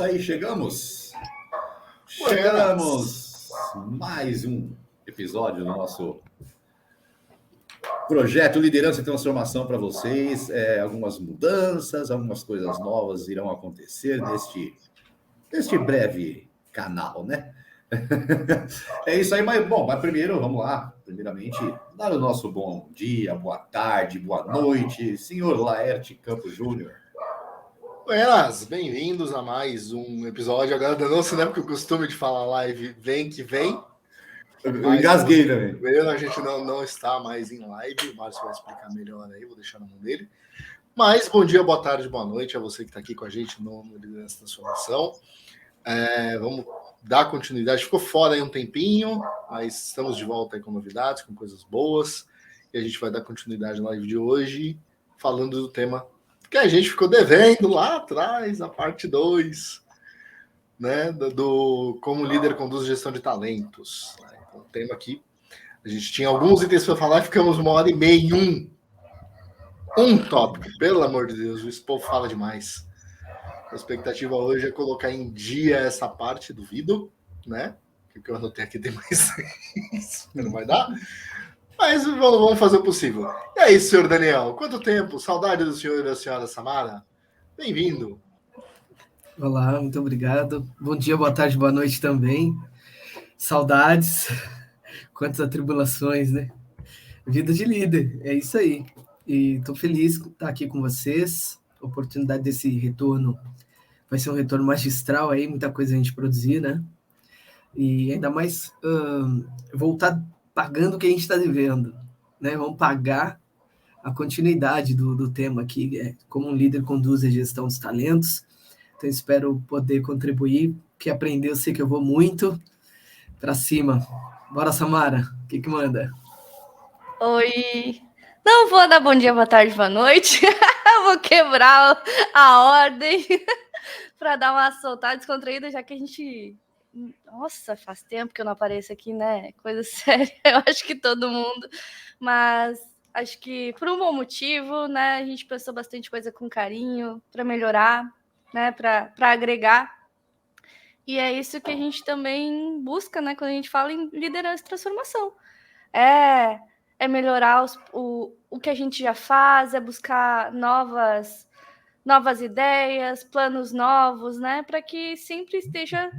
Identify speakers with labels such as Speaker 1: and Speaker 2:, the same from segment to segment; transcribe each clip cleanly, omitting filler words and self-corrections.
Speaker 1: aí, chegamos. Chegamos. Mais um episódio do nosso projeto Liderança e Transformação para vocês. Algumas mudanças, algumas coisas novas irão acontecer neste breve canal, né? É isso aí, mas primeiro, vamos lá. Primeiramente, dar o nosso bom dia, boa tarde, boa noite, senhor Laerte Campos Júnior.
Speaker 2: Buenas, bem-vindos a mais um episódio. Agora danou-se, né? Porque o costume de falar live vem que vem.
Speaker 1: Eu engasguei também.
Speaker 2: A gente não está mais em live. O Márcio vai explicar melhor aí, vou deixar na mão dele. Mas bom dia, boa tarde, boa noite a você que está aqui com a gente no Liderança Transformação. Vamos dar continuidade. Ficou fora aí um tempinho, mas estamos de volta aí com novidades, com coisas boas. E a gente vai dar continuidade na live de hoje, falando do tema que a gente ficou devendo lá atrás, a parte 2, né, do como o líder conduz gestão de talentos. Então, o tema aqui, a gente tinha alguns itens para falar e ficamos 1h30 em um tópico. Pelo amor de Deus, o povo fala demais. A expectativa hoje é colocar em dia essa parte, duvido, né? Porque eu anotei aqui tem mais isso, não vai dar. Mas vamos fazer o possível. E aí, senhor Daniel, quanto tempo? Saudade do senhor e da senhora Samara? Bem-vindo.
Speaker 3: Olá, muito obrigado. Bom dia, boa tarde, boa noite também. Saudades. Quantas atribulações, né? Vida de líder, é isso aí. E estou feliz de estar aqui com vocês. A oportunidade desse retorno vai ser um retorno magistral aí, muita coisa a gente produzir, né? E ainda mais voltar pagando o que a gente está devendo, né? Vamos pagar a continuidade do tema aqui, como um líder conduz a gestão dos talentos. Então, espero poder contribuir, que aprender eu sei que eu vou muito para cima. Bora, Samara, o que manda?
Speaker 4: Oi! Não vou dar bom dia, boa tarde, boa noite. Vou quebrar a ordem para dar uma soltada descontraída, já que a gente... Nossa, faz tempo que eu não apareço aqui, né? Coisa séria, eu acho que todo mundo. Mas acho que por um bom motivo, né? A gente pensou bastante coisa com carinho, para melhorar, né? Para agregar. E é isso que a gente também busca, né? Quando a gente fala em liderança e transformação. É melhorar o que a gente já faz, é buscar novas ideias, planos novos, né? Para que sempre esteja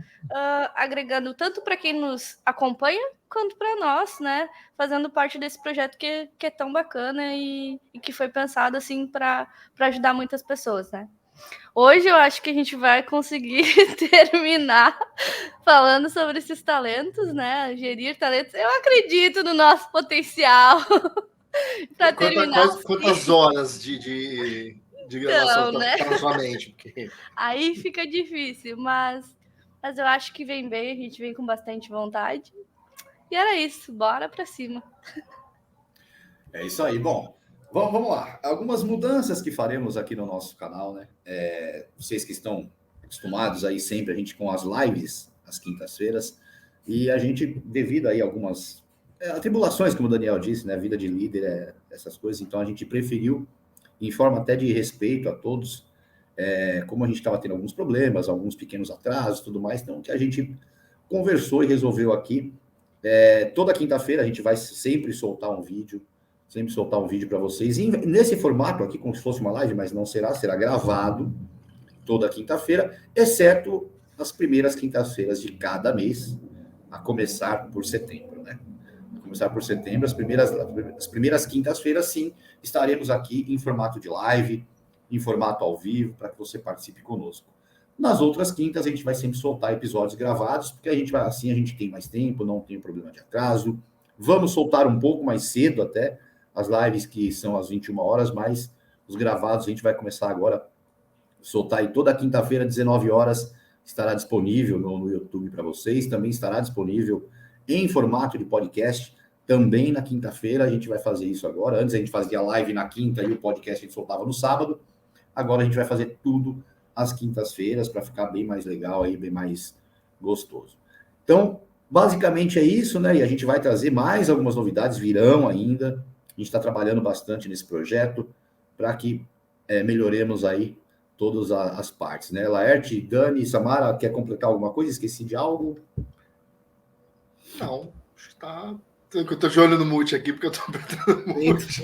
Speaker 4: agregando tanto para quem nos acompanha, quanto para nós, né? Fazendo parte desse projeto que é tão bacana e que foi pensado assim para ajudar muitas pessoas, né? Hoje eu acho que a gente vai conseguir terminar falando sobre esses talentos, né? Gerir talentos. Eu acredito no nosso potencial para terminar.
Speaker 2: Quantas horas de gravação
Speaker 4: então, né?
Speaker 2: na sua mente? Porque...
Speaker 4: Aí fica difícil, mas eu acho que vem bem, a gente vem com bastante vontade. E era isso, bora para cima.
Speaker 1: É isso aí, bom. Vamos lá. Algumas mudanças que faremos aqui no nosso canal, né? Vocês que estão acostumados aí sempre, a gente com as lives às quintas-feiras, e a gente, devido aí a algumas atribulações, como o Daniel disse, né? Vida de líder, essas coisas, então a gente preferiu, em forma até de respeito a todos, como a gente estava tendo alguns problemas, alguns pequenos atrasos, tudo mais, então que a gente conversou e resolveu aqui. Toda quinta-feira a gente vai sempre soltar um vídeo para vocês, e nesse formato aqui, como se fosse uma live, mas não será gravado toda quinta-feira, exceto as primeiras quintas-feiras de cada mês, a começar por setembro, né? As primeiras quintas-feiras, sim, estaremos aqui em formato de live, em formato ao vivo, para que você participe conosco. Nas outras quintas, a gente vai sempre soltar episódios gravados, porque a gente tem mais tempo, não tem problema de atraso. Vamos soltar um pouco mais cedo até, as lives que são às 21 horas, mas os gravados a gente vai começar agora a soltar aí toda quinta-feira, 19 horas, estará disponível no YouTube para vocês, também estará disponível em formato de podcast, também na quinta-feira, a gente vai fazer isso agora. Antes a gente fazia live na quinta e o podcast a gente soltava no sábado, agora a gente vai fazer tudo às quintas-feiras para ficar bem mais legal aí, bem mais gostoso. Então, basicamente é isso, né? E a gente vai trazer mais algumas novidades, virão ainda. A gente está trabalhando bastante nesse projeto para que melhoremos aí todas as partes, né? Laerte, Dani, Samara, quer completar alguma coisa? Esqueci de algo?
Speaker 2: Não, acho que tá. Eu tô de olho no mute aqui, porque eu tô apertando o mute.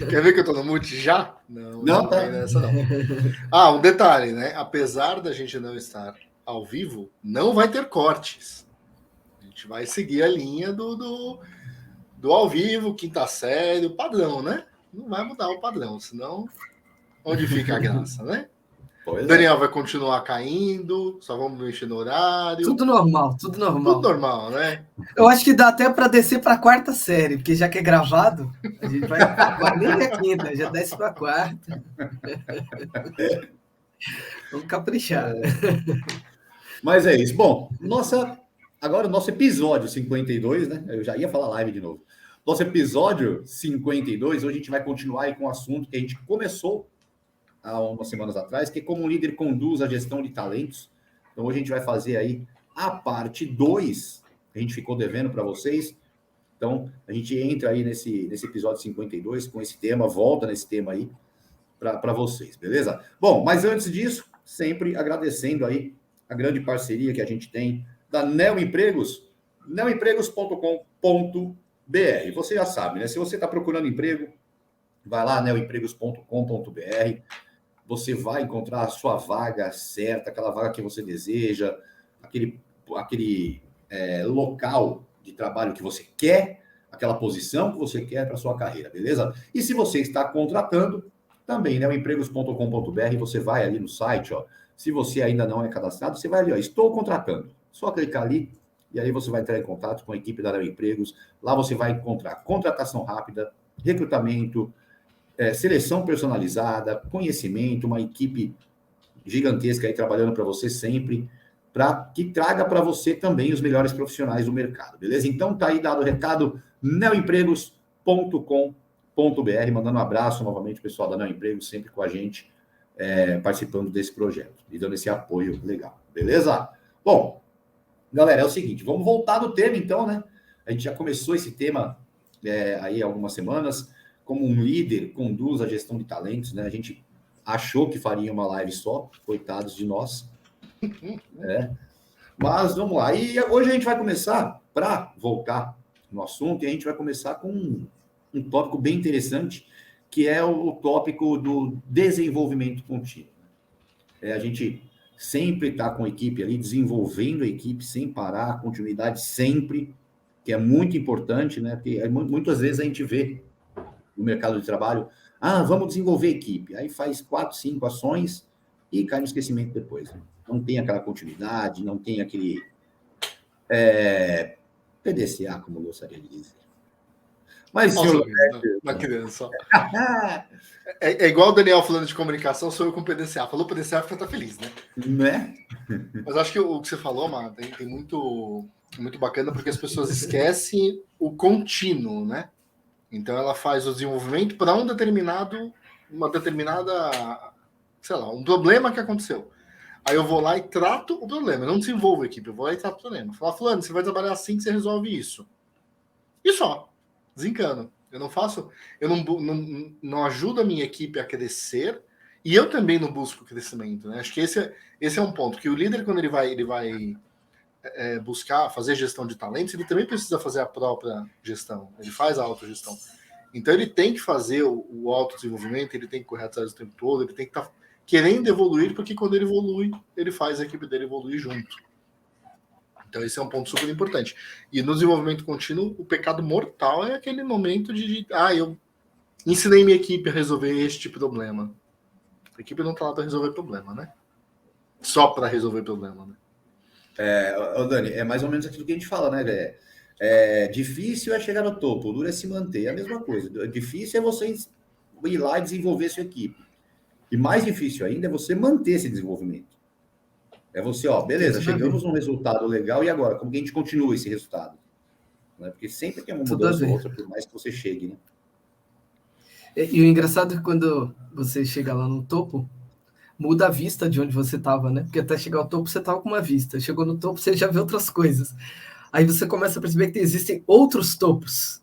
Speaker 2: Quer ver que eu tô no mute já? Não
Speaker 1: tá.
Speaker 2: tem nessa, não. Um detalhe, né? Apesar da gente não estar ao vivo, não vai ter cortes. A gente vai seguir a linha do ao vivo, quinta série, o padrão, né? Não vai mudar o padrão, senão onde fica a graça, né?
Speaker 1: Pois
Speaker 2: Daniel vai continuar caindo, só vamos mexer no horário.
Speaker 3: Tudo normal, tudo normal.
Speaker 2: Tudo normal, né?
Speaker 3: Eu acho que dá até para descer para a quarta série, porque já que é gravado, a gente vai nem na quinta, já desce para a quarta. Vamos caprichar.
Speaker 1: Mas é isso. Bom, agora o nosso episódio 52, né? Eu já ia falar live de novo. Nosso episódio 52, hoje a gente vai continuar aí com o assunto que a gente começou há umas semanas atrás, que é como um líder conduz a gestão de talentos. Então hoje a gente vai fazer aí a parte 2, que a gente ficou devendo para vocês. Então a gente entra aí nesse episódio 52 com esse tema, volta nesse tema aí para vocês, beleza? Bom, mas antes disso, sempre agradecendo aí a grande parceria que a gente tem da Neo Empregos, neoempregos.com.br. Você já sabe, né? Se você está procurando emprego, vai lá, neoempregos.com.br. Você vai encontrar a sua vaga certa, aquela vaga que você deseja, aquele local de trabalho que você quer, aquela posição que você quer para sua carreira, beleza? E se você está contratando, também, neoempregos.com.br, você vai ali no site, ó. Se você ainda não é cadastrado, você vai ali, ó, estou contratando. Só clicar ali e aí você vai entrar em contato com a equipe da Neo Empregos. Lá você vai encontrar contratação rápida, recrutamento, seleção personalizada, conhecimento, uma equipe gigantesca aí trabalhando para você sempre, para que traga para você também os melhores profissionais do mercado, beleza? Então tá aí dado o recado, neoempregos.com.br, mandando um abraço novamente, pessoal da Neo Empregos, sempre com a gente, participando desse projeto e dando esse apoio legal, beleza? Bom, galera, é o seguinte, vamos voltar no tema então, né? A gente já começou esse tema aí há algumas semanas, como um líder conduz a gestão de talentos, né? A gente achou que faria uma live só, coitados de nós. Mas vamos lá. E hoje a gente vai começar, para voltar no assunto, e a gente vai começar com um tópico bem interessante, que é o tópico do desenvolvimento contínuo. A gente sempre está com a equipe ali, desenvolvendo a equipe sem parar, a continuidade sempre, que é muito importante, né? Porque muitas vezes a gente vê no mercado de trabalho, vamos desenvolver equipe. Aí faz 4, 5 ações e cai no esquecimento depois. Né? Não tem aquela continuidade, não tem aquele PDCA, como eu gostaria de dizer. Mas, senhor...
Speaker 2: Uma criança. É igual o Daniel falando de comunicação, sou eu com PDCA. Falou PDCA, fica tá feliz, né?
Speaker 1: Né?
Speaker 2: Mas acho que o que você falou, Mara, tem muito bacana, porque as pessoas esquecem o contínuo, né? Então ela faz o desenvolvimento para uma determinada, sei lá, um problema que aconteceu. Aí eu vou lá e trato o problema. Eu não desenvolvo a equipe, eu vou lá e trato o problema. Falar, fulano, você vai trabalhar assim que você resolve isso. E só. Desencano. Eu não faço, eu não ajudo a minha equipe a crescer e eu também não busco crescimento, né? Acho que esse é um ponto, que o líder, quando ele vai buscar fazer gestão de talentos, ele também precisa fazer a própria gestão, ele faz a autogestão. Então ele tem que fazer o autodesenvolvimento, ele tem que correr atrás o tempo todo, ele tem que estar querendo evoluir, porque quando ele evolui, ele faz a equipe dele evoluir junto. Então esse é um ponto super importante. E no desenvolvimento contínuo, o pecado mortal é aquele momento de eu ensinei minha equipe a resolver este problema. A equipe não está lá para resolver problema, né? Só para resolver problema, né?
Speaker 1: Dani, é mais ou menos aquilo que a gente fala, né? Difícil é chegar no topo, o duro é se manter, é a mesma coisa. Difícil é você ir lá e desenvolver sua equipe. E mais difícil ainda é você manter esse desenvolvimento. É você, beleza, chegamos num resultado legal, e agora? Como que a gente continua esse resultado? Né? Porque sempre tem uma mudança ou outra, por mais que você chegue, né?
Speaker 3: E o engraçado é que quando você chega lá no topo, muda a vista de onde você estava, né? Porque até chegar ao topo você estava com uma vista. Chegou no topo, você já vê outras coisas. Aí você começa a perceber que existem outros topos.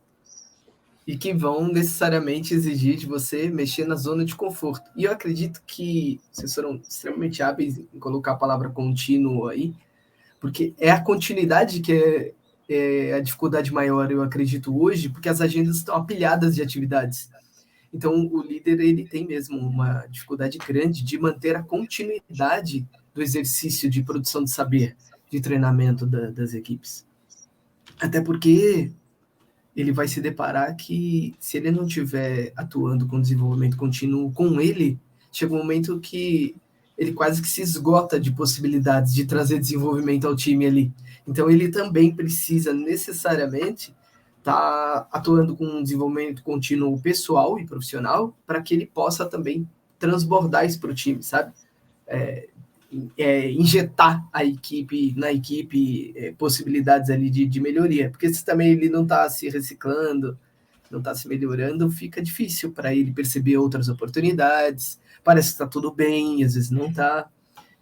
Speaker 3: e que vão necessariamente exigir de você mexer na zona de conforto. E eu acredito que vocês foram extremamente hábeis em colocar a palavra contínuo aí, porque é a continuidade que é a dificuldade maior, eu acredito, hoje, porque as agendas estão apilhadas de atividades. Então, o líder ele tem mesmo uma dificuldade grande de manter a continuidade do exercício de produção de saber, de treinamento das equipes. Até porque ele vai se deparar que, se ele não estiver atuando com desenvolvimento contínuo com ele, chega um momento que ele quase que se esgota de possibilidades de trazer desenvolvimento ao time ali. Então, ele também precisa necessariamente estar atuando com um desenvolvimento contínuo pessoal e profissional para que ele possa também transbordar isso para o time, sabe? Injetar na equipe possibilidades ali de melhoria, porque se também ele não está se reciclando, não está se melhorando, fica difícil para ele perceber outras oportunidades, parece que está tudo bem, às vezes não está.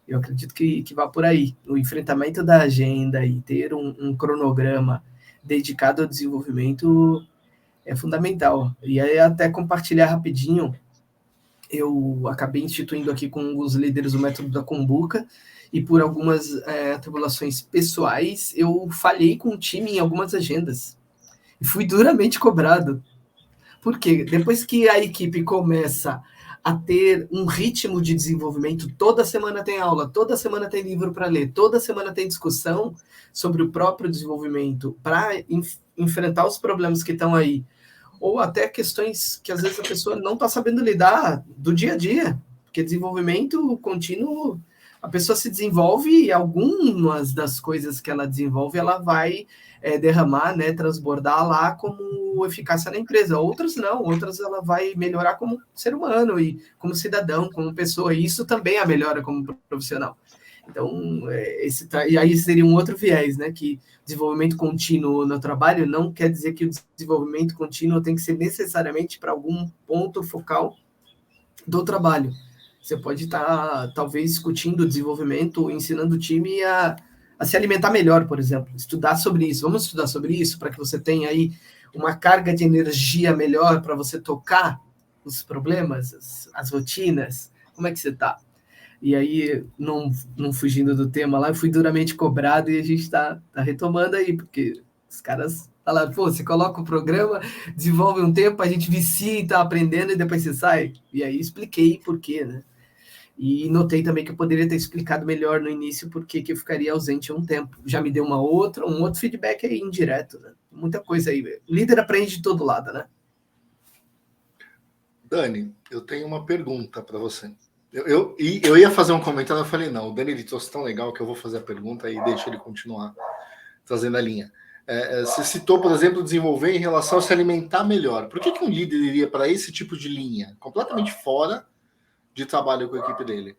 Speaker 3: Eu acredito que vá por aí. O enfrentamento da agenda e ter um cronograma dedicado ao desenvolvimento é fundamental. E aí, até compartilhar rapidinho, eu acabei instituindo aqui com os líderes o método da Kombuka, e por algumas atribulações pessoais, eu falhei com o time em algumas agendas. E fui duramente cobrado. Por quê? Depois que a equipe começa a ter um ritmo de desenvolvimento, toda semana tem aula, toda semana tem livro para ler, toda semana tem discussão sobre o próprio desenvolvimento para enfrentar os problemas que estão aí, ou até questões que às vezes a pessoa não está sabendo lidar do dia a dia, porque desenvolvimento contínuo, a pessoa se desenvolve e algumas das coisas que ela desenvolve, ela vai derramar, né, transbordar lá como eficácia na empresa. Outras não, outras ela vai melhorar como ser humano e como cidadão, como pessoa, e isso também a melhora como profissional. Então, e aí seria um outro viés, né, que desenvolvimento contínuo no trabalho não quer dizer que o desenvolvimento contínuo tem que ser necessariamente para algum ponto focal do trabalho. Você pode estar, talvez, discutindo o desenvolvimento, ensinando o time a se alimentar melhor, por exemplo. Estudar sobre isso. Vamos estudar sobre isso para que você tenha aí uma carga de energia melhor para você tocar os problemas, as rotinas. Como é que você está? E aí, não fugindo do tema lá, eu fui duramente cobrado e a gente está retomando aí, porque os caras falaram, pô, você coloca o programa, desenvolve um tempo, a gente vicia e está aprendendo e depois você sai. E aí expliquei por quê, né? E notei também que eu poderia ter explicado melhor no início por que eu ficaria ausente um tempo. Já me deu um outro feedback aí indireto, né? Muita coisa aí. O líder aprende de todo lado, né?
Speaker 2: Dani, eu tenho uma pergunta para você. Eu ia fazer um comentário, eu falei, não, o Dani ele trouxe tão legal que eu vou fazer a pergunta e deixo ele continuar trazendo a linha. Você citou, por exemplo, desenvolver em relação a se alimentar melhor. Por que um líder iria para esse tipo de linha? Completamente fora de trabalho com a equipe dele.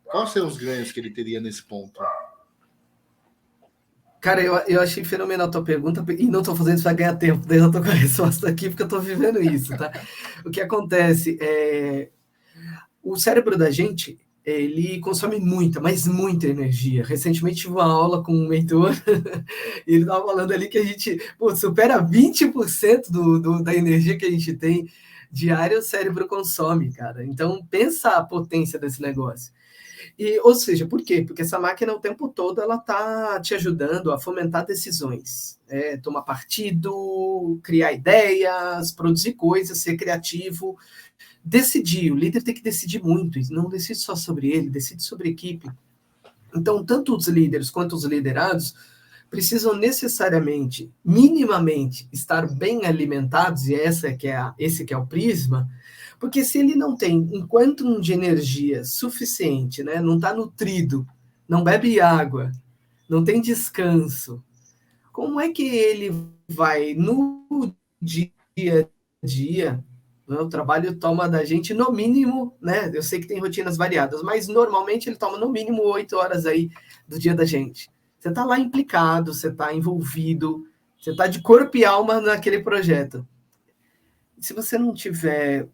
Speaker 2: Quais seriam os ganhos que ele teria nesse ponto?
Speaker 3: Cara, eu achei fenomenal a tua pergunta e não estou fazendo isso para ganhar tempo, daí eu estou com a resposta aqui porque eu estou vivendo isso, tá? O que acontece é... O cérebro da gente, ele consome muita, mas muita energia. Recentemente tive uma aula com um mentor e ele estava falando ali que a gente supera 20% da energia que a gente tem diária, o cérebro consome, cara. Então, pensa a potência desse negócio. Ou seja, por quê? Porque essa máquina o tempo todo ela está te ajudando a fomentar decisões, tomar partido, criar ideias, produzir coisas, ser criativo, decidir. O líder tem que decidir muito, não decide só sobre ele, decide sobre a equipe. Então, tanto os líderes quanto os liderados precisam necessariamente, minimamente, estar bem alimentados, e esse que é o prisma, porque se ele não tem um quantum de energia suficiente, né, não está nutrido, não bebe água, não tem descanso, como é que ele vai, no dia a dia, né, o trabalho toma da gente, no mínimo, né, eu sei que tem rotinas variadas, mas normalmente ele toma no mínimo 8 horas aí do dia da gente. Você está lá implicado, você está envolvido, você está de corpo e alma naquele projeto. Se você não tiver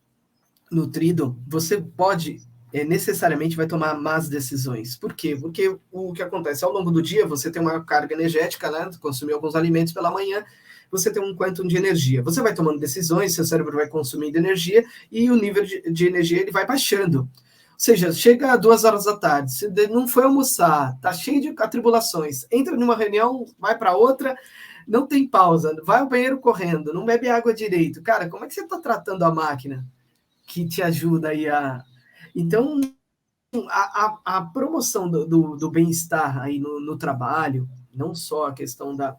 Speaker 3: nutrido, você pode, necessariamente vai tomar más decisões. Por quê? Porque o que acontece ao longo do dia, você tem uma carga energética, né? Consumir alguns alimentos pela manhã, você tem um quantum de energia. Você vai tomando decisões, seu cérebro vai consumindo energia e o nível de energia ele vai baixando. Ou seja, chega 2 horas da tarde, você não foi almoçar, tá cheio de atribulações, entra numa reunião, vai para outra, não tem pausa, vai ao banheiro correndo, não bebe água direito. Cara, como é que você está tratando a máquina que te ajuda aí a... Então, a promoção do bem-estar aí no trabalho, não só a questão da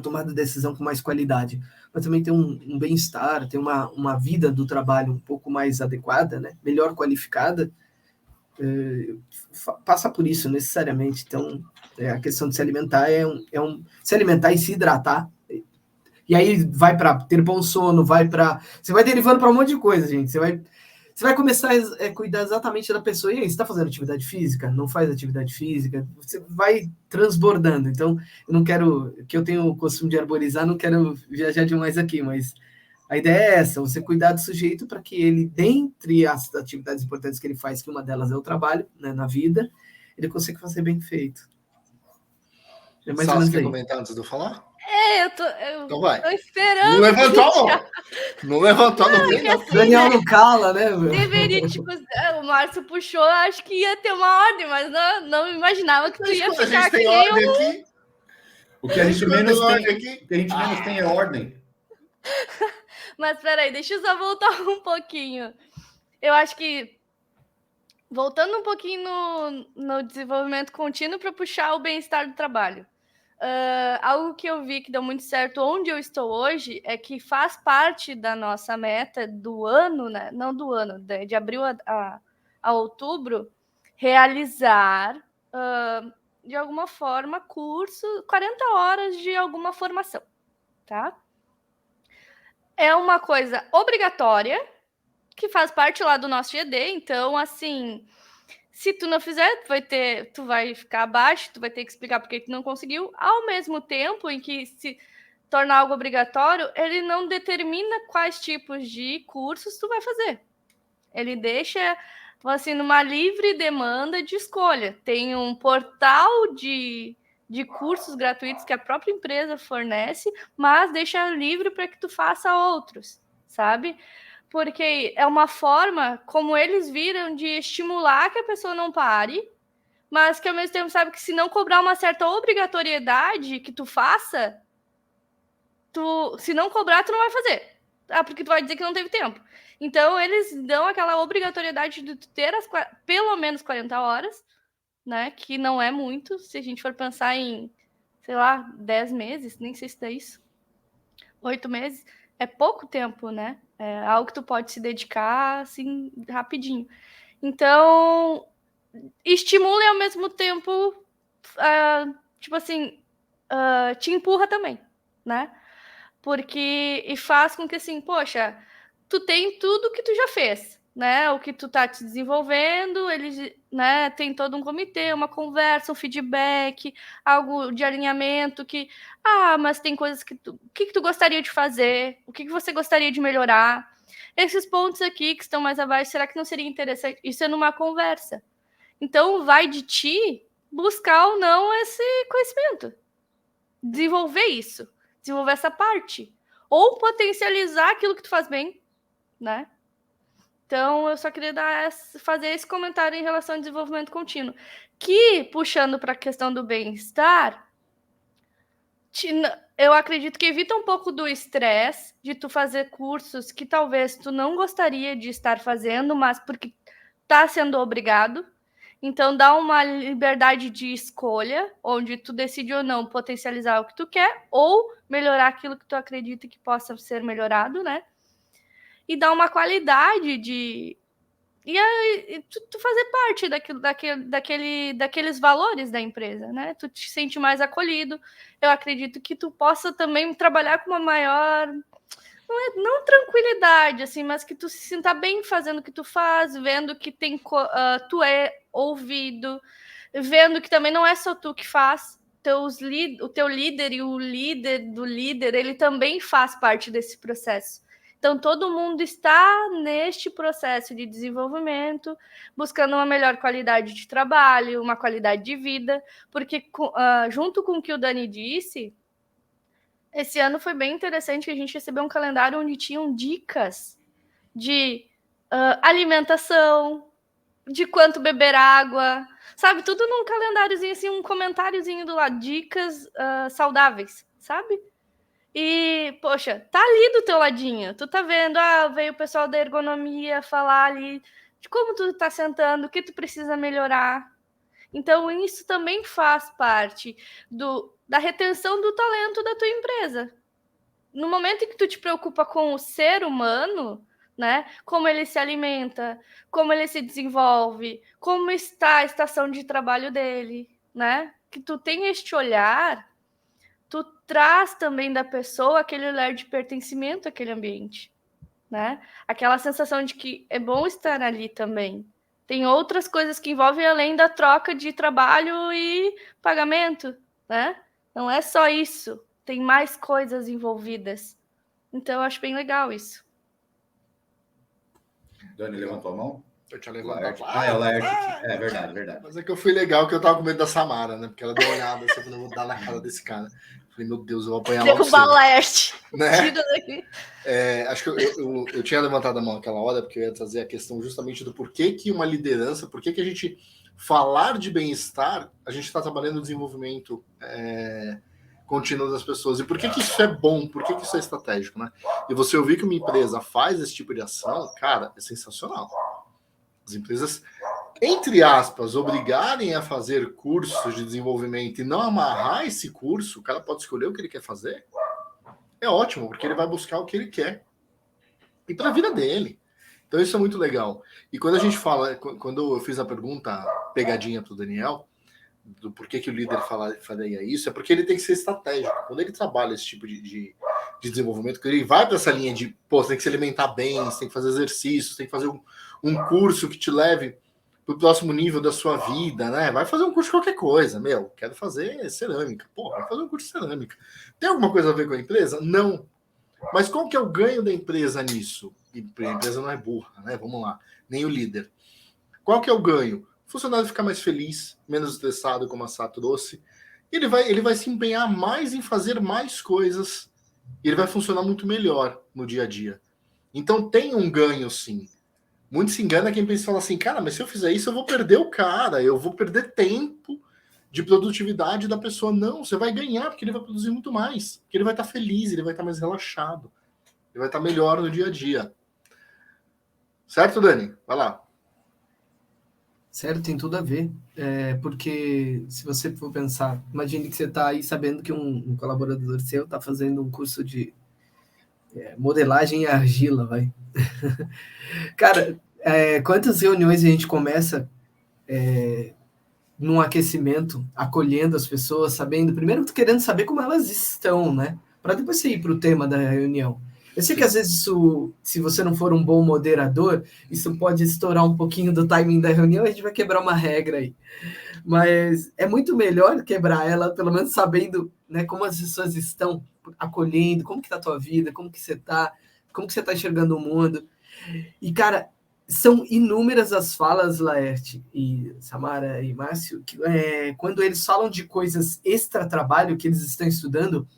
Speaker 3: tomada de decisão com mais qualidade, mas também ter um bem-estar, ter uma vida do trabalho um pouco mais adequada, né? Melhor qualificada, passa por isso necessariamente. Então, a questão de se alimentar se alimentar e se hidratar. E aí vai para ter bom sono, você vai derivando para um monte de coisa, gente. Você vai começar a cuidar exatamente da pessoa. E aí, você está fazendo atividade física? Não faz atividade física? Você vai transbordando. Então, eu não quero... que eu tenho o costume de arborizar, não quero viajar demais aqui, mas a ideia é essa, você cuidar do sujeito para que ele, dentre as atividades importantes que ele faz, que uma delas é o trabalho, né, na vida, ele consiga fazer bem feito.
Speaker 2: É mais ou menos aí. Quer comentar antes de eu falar?
Speaker 4: Eu tô esperando.
Speaker 2: Não levantou, não levantou, não vem, não.
Speaker 3: Assim, Daniel não cala, né?
Speaker 4: Deveria, tipo, o Márcio puxou, acho que ia ter uma ordem, mas não imaginava que tu ia ficar aqui.
Speaker 1: O que a gente menos tem é ordem.
Speaker 4: Mas peraí, deixa eu só voltar um pouquinho. Eu acho que, voltando um pouquinho no desenvolvimento contínuo para puxar o bem-estar do trabalho. Algo que eu vi que deu muito certo onde eu estou hoje é que faz parte da nossa meta do ano, né? Não do ano, de abril a outubro, realizar, de alguma forma, 40 horas de alguma formação, tá? É uma coisa obrigatória, que faz parte lá do nosso GD, então, assim... Se tu não fizer, tu vai ficar abaixo, tu vai ter que explicar porque tu não conseguiu. Ao mesmo tempo em que se torna algo obrigatório, ele não determina quais tipos de cursos tu vai fazer. Ele deixa, assim, numa livre demanda de escolha. Tem um portal de cursos gratuitos que a própria empresa fornece, mas deixa livre para que tu faça outros, sabe? Porque é uma forma, como eles viram, de estimular que a pessoa não pare, mas que ao mesmo tempo sabe que se não cobrar uma certa obrigatoriedade que tu faça, se não cobrar, tu não vai fazer. Porque tu vai dizer que não teve tempo. Então, eles dão aquela obrigatoriedade de tu ter pelo menos 40 horas, né? Que não é muito, se a gente for pensar em, sei lá, 10 meses, nem sei se é isso. 8 meses. É pouco tempo, né? É algo que tu pode se dedicar, assim, rapidinho. Então, estimula e, ao mesmo tempo, tipo assim, te empurra também, né? E faz com que, assim, poxa, tu tem tudo que tu já fez, né? O que tu tá te desenvolvendo, eles, né, tem todo um comitê, uma conversa, um feedback, algo de alinhamento mas tem coisas que o que tu gostaria de fazer? O que você gostaria de melhorar? Esses pontos aqui que estão mais abaixo, será que não seria interessante? Isso é numa conversa. Então, vai de ti buscar ou não esse conhecimento. Desenvolver isso. Desenvolver essa parte. Ou potencializar aquilo que tu faz bem, né? Então, eu só queria fazer esse comentário em relação ao desenvolvimento contínuo. Que, puxando para a questão do bem-estar, eu acredito que evita um pouco do estresse de tu fazer cursos que talvez tu não gostaria de estar fazendo, mas porque tá sendo obrigado. Então, dá uma liberdade de escolha, onde tu decide ou não potencializar o que tu quer, ou melhorar aquilo que tu acredita que possa ser melhorado, né? E dá uma qualidade de... E tu fazer parte daqueles valores da empresa, né? Tu te sente mais acolhido. Eu acredito que tu possa também trabalhar com uma maior... Não tranquilidade, assim, mas que tu se sinta bem fazendo o que tu faz, vendo que tu é ouvido, vendo que também não é só tu que faz, o teu líder e o líder do líder, ele também faz parte desse processo. Então, todo mundo está neste processo de desenvolvimento, buscando uma melhor qualidade de trabalho, uma qualidade de vida, porque junto com o que o Dani disse, Esse ano foi bem interessante que a gente recebeu um calendário onde tinham dicas de alimentação, de quanto beber água, sabe? Tudo num calendáriozinho, assim, um comentáriozinho do lado, dicas saudáveis, sabe? E, poxa, tá ali do teu ladinho. Tu tá vendo, veio o pessoal da ergonomia falar ali de como tu tá sentando, o que tu precisa melhorar. Então, isso também faz parte da retenção do talento da tua empresa. No momento em que tu te preocupa com o ser humano, né? Como ele se alimenta, como ele se desenvolve, como está a estação de trabalho dele, né? Que tu tem este olhar, tu traz também da pessoa aquele olhar de pertencimento àquele ambiente, né? Aquela sensação de que é bom estar ali também. Tem outras coisas que envolvem além da troca de trabalho e pagamento, né? Não é só isso, tem mais coisas envolvidas. Então, eu acho bem legal isso.
Speaker 1: Dani levantou a mão?
Speaker 2: Eu tinha levantado.
Speaker 1: É o Laerte. É verdade.
Speaker 2: Mas é que eu fui legal, que eu tava com medo da Samara, né? Porque ela deu uma olhada, assim, eu vou dar na cara desse cara. Falei, meu Deus, eu vou apanhar logo
Speaker 4: Derrubar o Laerte.
Speaker 2: Né?
Speaker 4: Tira daqui.
Speaker 2: Acho que eu tinha levantado a mão naquela hora, porque eu ia trazer a questão justamente do porquê que uma liderança, porquê que a gente falar de bem-estar, a gente está trabalhando no desenvolvimento contínuo das pessoas. E por que isso é bom? Por que isso é estratégico, né? E você ouvir que uma empresa faz esse tipo de ação, cara, é sensacional. As empresas, entre aspas, obrigarem a fazer cursos de desenvolvimento e não amarrar esse curso, o cara pode escolher o que ele quer fazer, é ótimo, porque ele vai buscar o que ele quer. E para a vida dele. Então isso é muito legal. E quando a gente fala, quando eu fiz a pergunta pegadinha para o Daniel, do porquê que o líder faria isso, é porque ele tem que ser estratégico. Quando ele trabalha esse tipo de desenvolvimento, quando ele vai para essa linha de, você tem que se alimentar bem, você tem que fazer exercícios, tem que fazer um curso que te leve para o próximo nível da sua vida, né? Vai fazer um curso de qualquer coisa. Quero fazer cerâmica. Vai fazer um curso de cerâmica. Tem alguma coisa a ver com a empresa? Não. Mas qual que é o ganho da empresa nisso? A empresa não é burra, né? Vamos lá. Nem o líder. Qual que é o ganho? O funcionário ficar mais feliz, menos estressado, como a Sá trouxe. Ele vai se empenhar mais em fazer mais coisas. E ele vai funcionar muito melhor no dia a dia. Então tem um ganho, sim. Muito se engana quem pensa e fala assim, cara, mas se eu fizer isso, eu vou perder o cara, eu vou perder tempo de produtividade da pessoa. Não, você vai ganhar, porque ele vai produzir muito mais. Porque ele vai estar feliz, ele vai estar mais relaxado. Ele vai estar melhor no dia a dia. Certo, Dani? Vai lá.
Speaker 3: Certo, tem tudo a ver. Porque se você for pensar, imagine que você está aí sabendo que um colaborador seu está fazendo um curso de modelagem em argila, vai. Cara, quantas reuniões a gente começa num aquecimento, acolhendo as pessoas, sabendo, primeiro querendo saber como elas estão, né? Para depois você ir para o tema da reunião. Eu sei que às vezes isso, se você não for um bom moderador, isso pode estourar um pouquinho do timing da reunião, a gente vai quebrar uma regra aí. Mas é muito melhor quebrar ela, pelo menos sabendo, né, como as pessoas estão acolhendo, como que tá a tua vida, como que você tá enxergando o mundo. E, cara, são inúmeras as falas, Laerte e Samara e Márcio, que, quando eles falam de coisas extra-trabalho que eles estão estudando,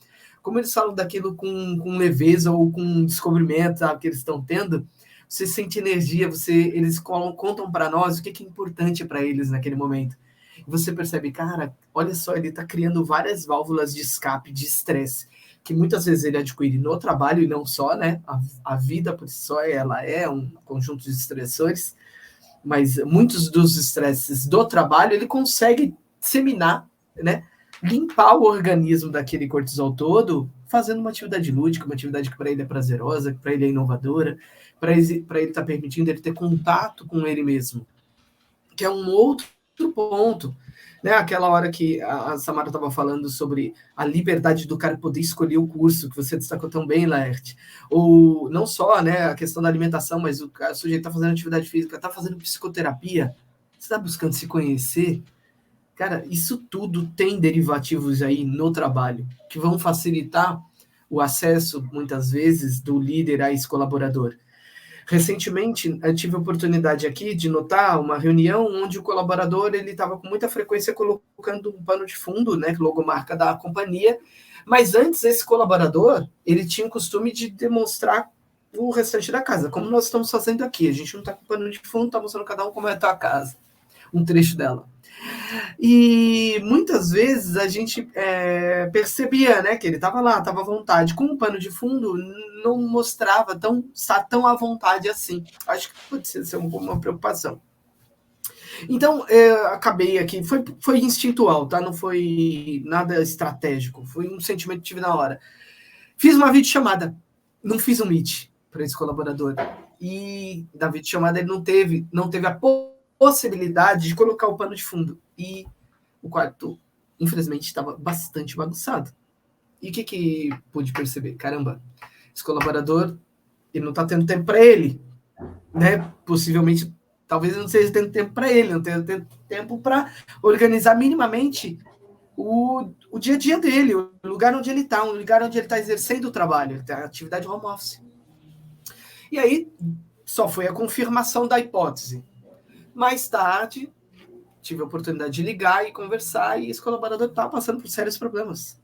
Speaker 3: como eles falam daquilo com leveza ou com descobrimento, sabe, que eles estão tendo, você sente energia, eles contam para nós o que é importante para eles naquele momento. E você percebe, cara, olha só, ele está criando várias válvulas de escape, de estresse, que muitas vezes ele adquire no trabalho e não só, né? A vida por si só, ela é um conjunto de estressores, mas muitos dos estresses do trabalho ele consegue disseminar, né? Limpar o organismo daquele cortisol todo, fazendo uma atividade lúdica, uma atividade que para ele é prazerosa, que para ele é inovadora, para ele estar permitindo ele ter contato com ele mesmo, que é um outro ponto, né? Aquela hora que a Samara estava falando sobre a liberdade do cara poder escolher o curso, que você destacou tão bem, Laerte, ou não só, né, a questão da alimentação, mas o sujeito está fazendo atividade física, está fazendo psicoterapia, você está buscando se conhecer. Cara, isso tudo tem derivativos aí no trabalho, que vão facilitar o acesso, muitas vezes, do líder a esse colaborador. Recentemente, eu tive a oportunidade aqui de notar uma reunião onde o colaborador ele estava com muita frequência colocando um pano de fundo, né, logomarca da companhia, Mas antes, esse colaborador, ele tinha o costume de demonstrar o restante da casa, como nós estamos fazendo aqui. A gente não está com pano de fundo, está mostrando cada um como é a tua casa, um trecho dela. E muitas vezes a gente percebia, né, que ele estava lá, estava à vontade. Com o pano de fundo, não mostrava tão à vontade assim. Acho que pode ser uma preocupação. Então, acabei aqui, foi instintual, tá? Não foi nada estratégico, foi um sentimento que tive na hora. Fiz uma videochamada, não fiz um meet para esse colaborador. E da videochamada ele não teve a possibilidade de colocar o pano de fundo. E o quarto, infelizmente, estava bastante bagunçado. E o que pude perceber? Caramba, esse colaborador, ele não está tendo tempo para ele, né? Possivelmente, talvez ele não esteja tendo tempo para ele, não tenha tempo para organizar minimamente o dia a dia dele, o lugar onde ele está, o lugar onde ele está exercendo o trabalho, a atividade home office. E aí, só foi a confirmação da hipótese. Mais tarde, tive a oportunidade de ligar e conversar, e esse colaborador estava passando por sérios problemas.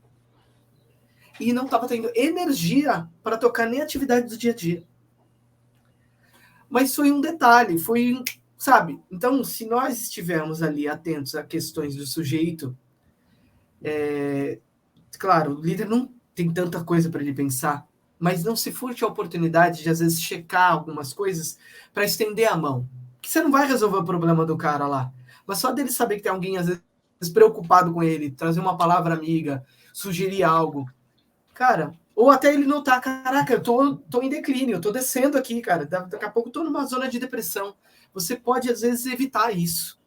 Speaker 3: E não estava tendo energia para tocar nem a atividade do dia a dia. Mas foi um detalhe, sabe? Então, se nós estivermos ali atentos a questões do sujeito, claro, o líder não tem tanta coisa para ele pensar, mas não se furte a oportunidade de, às vezes, checar algumas coisas para estender a mão. Que você não vai resolver o problema do cara lá. Mas só dele saber que tem alguém, às vezes, preocupado com ele, trazer uma palavra amiga, sugerir algo. Cara, ou até ele notar, caraca, eu tô em declínio, eu tô descendo aqui, cara. Daqui a pouco eu tô numa zona de depressão. Você pode, às vezes, evitar isso.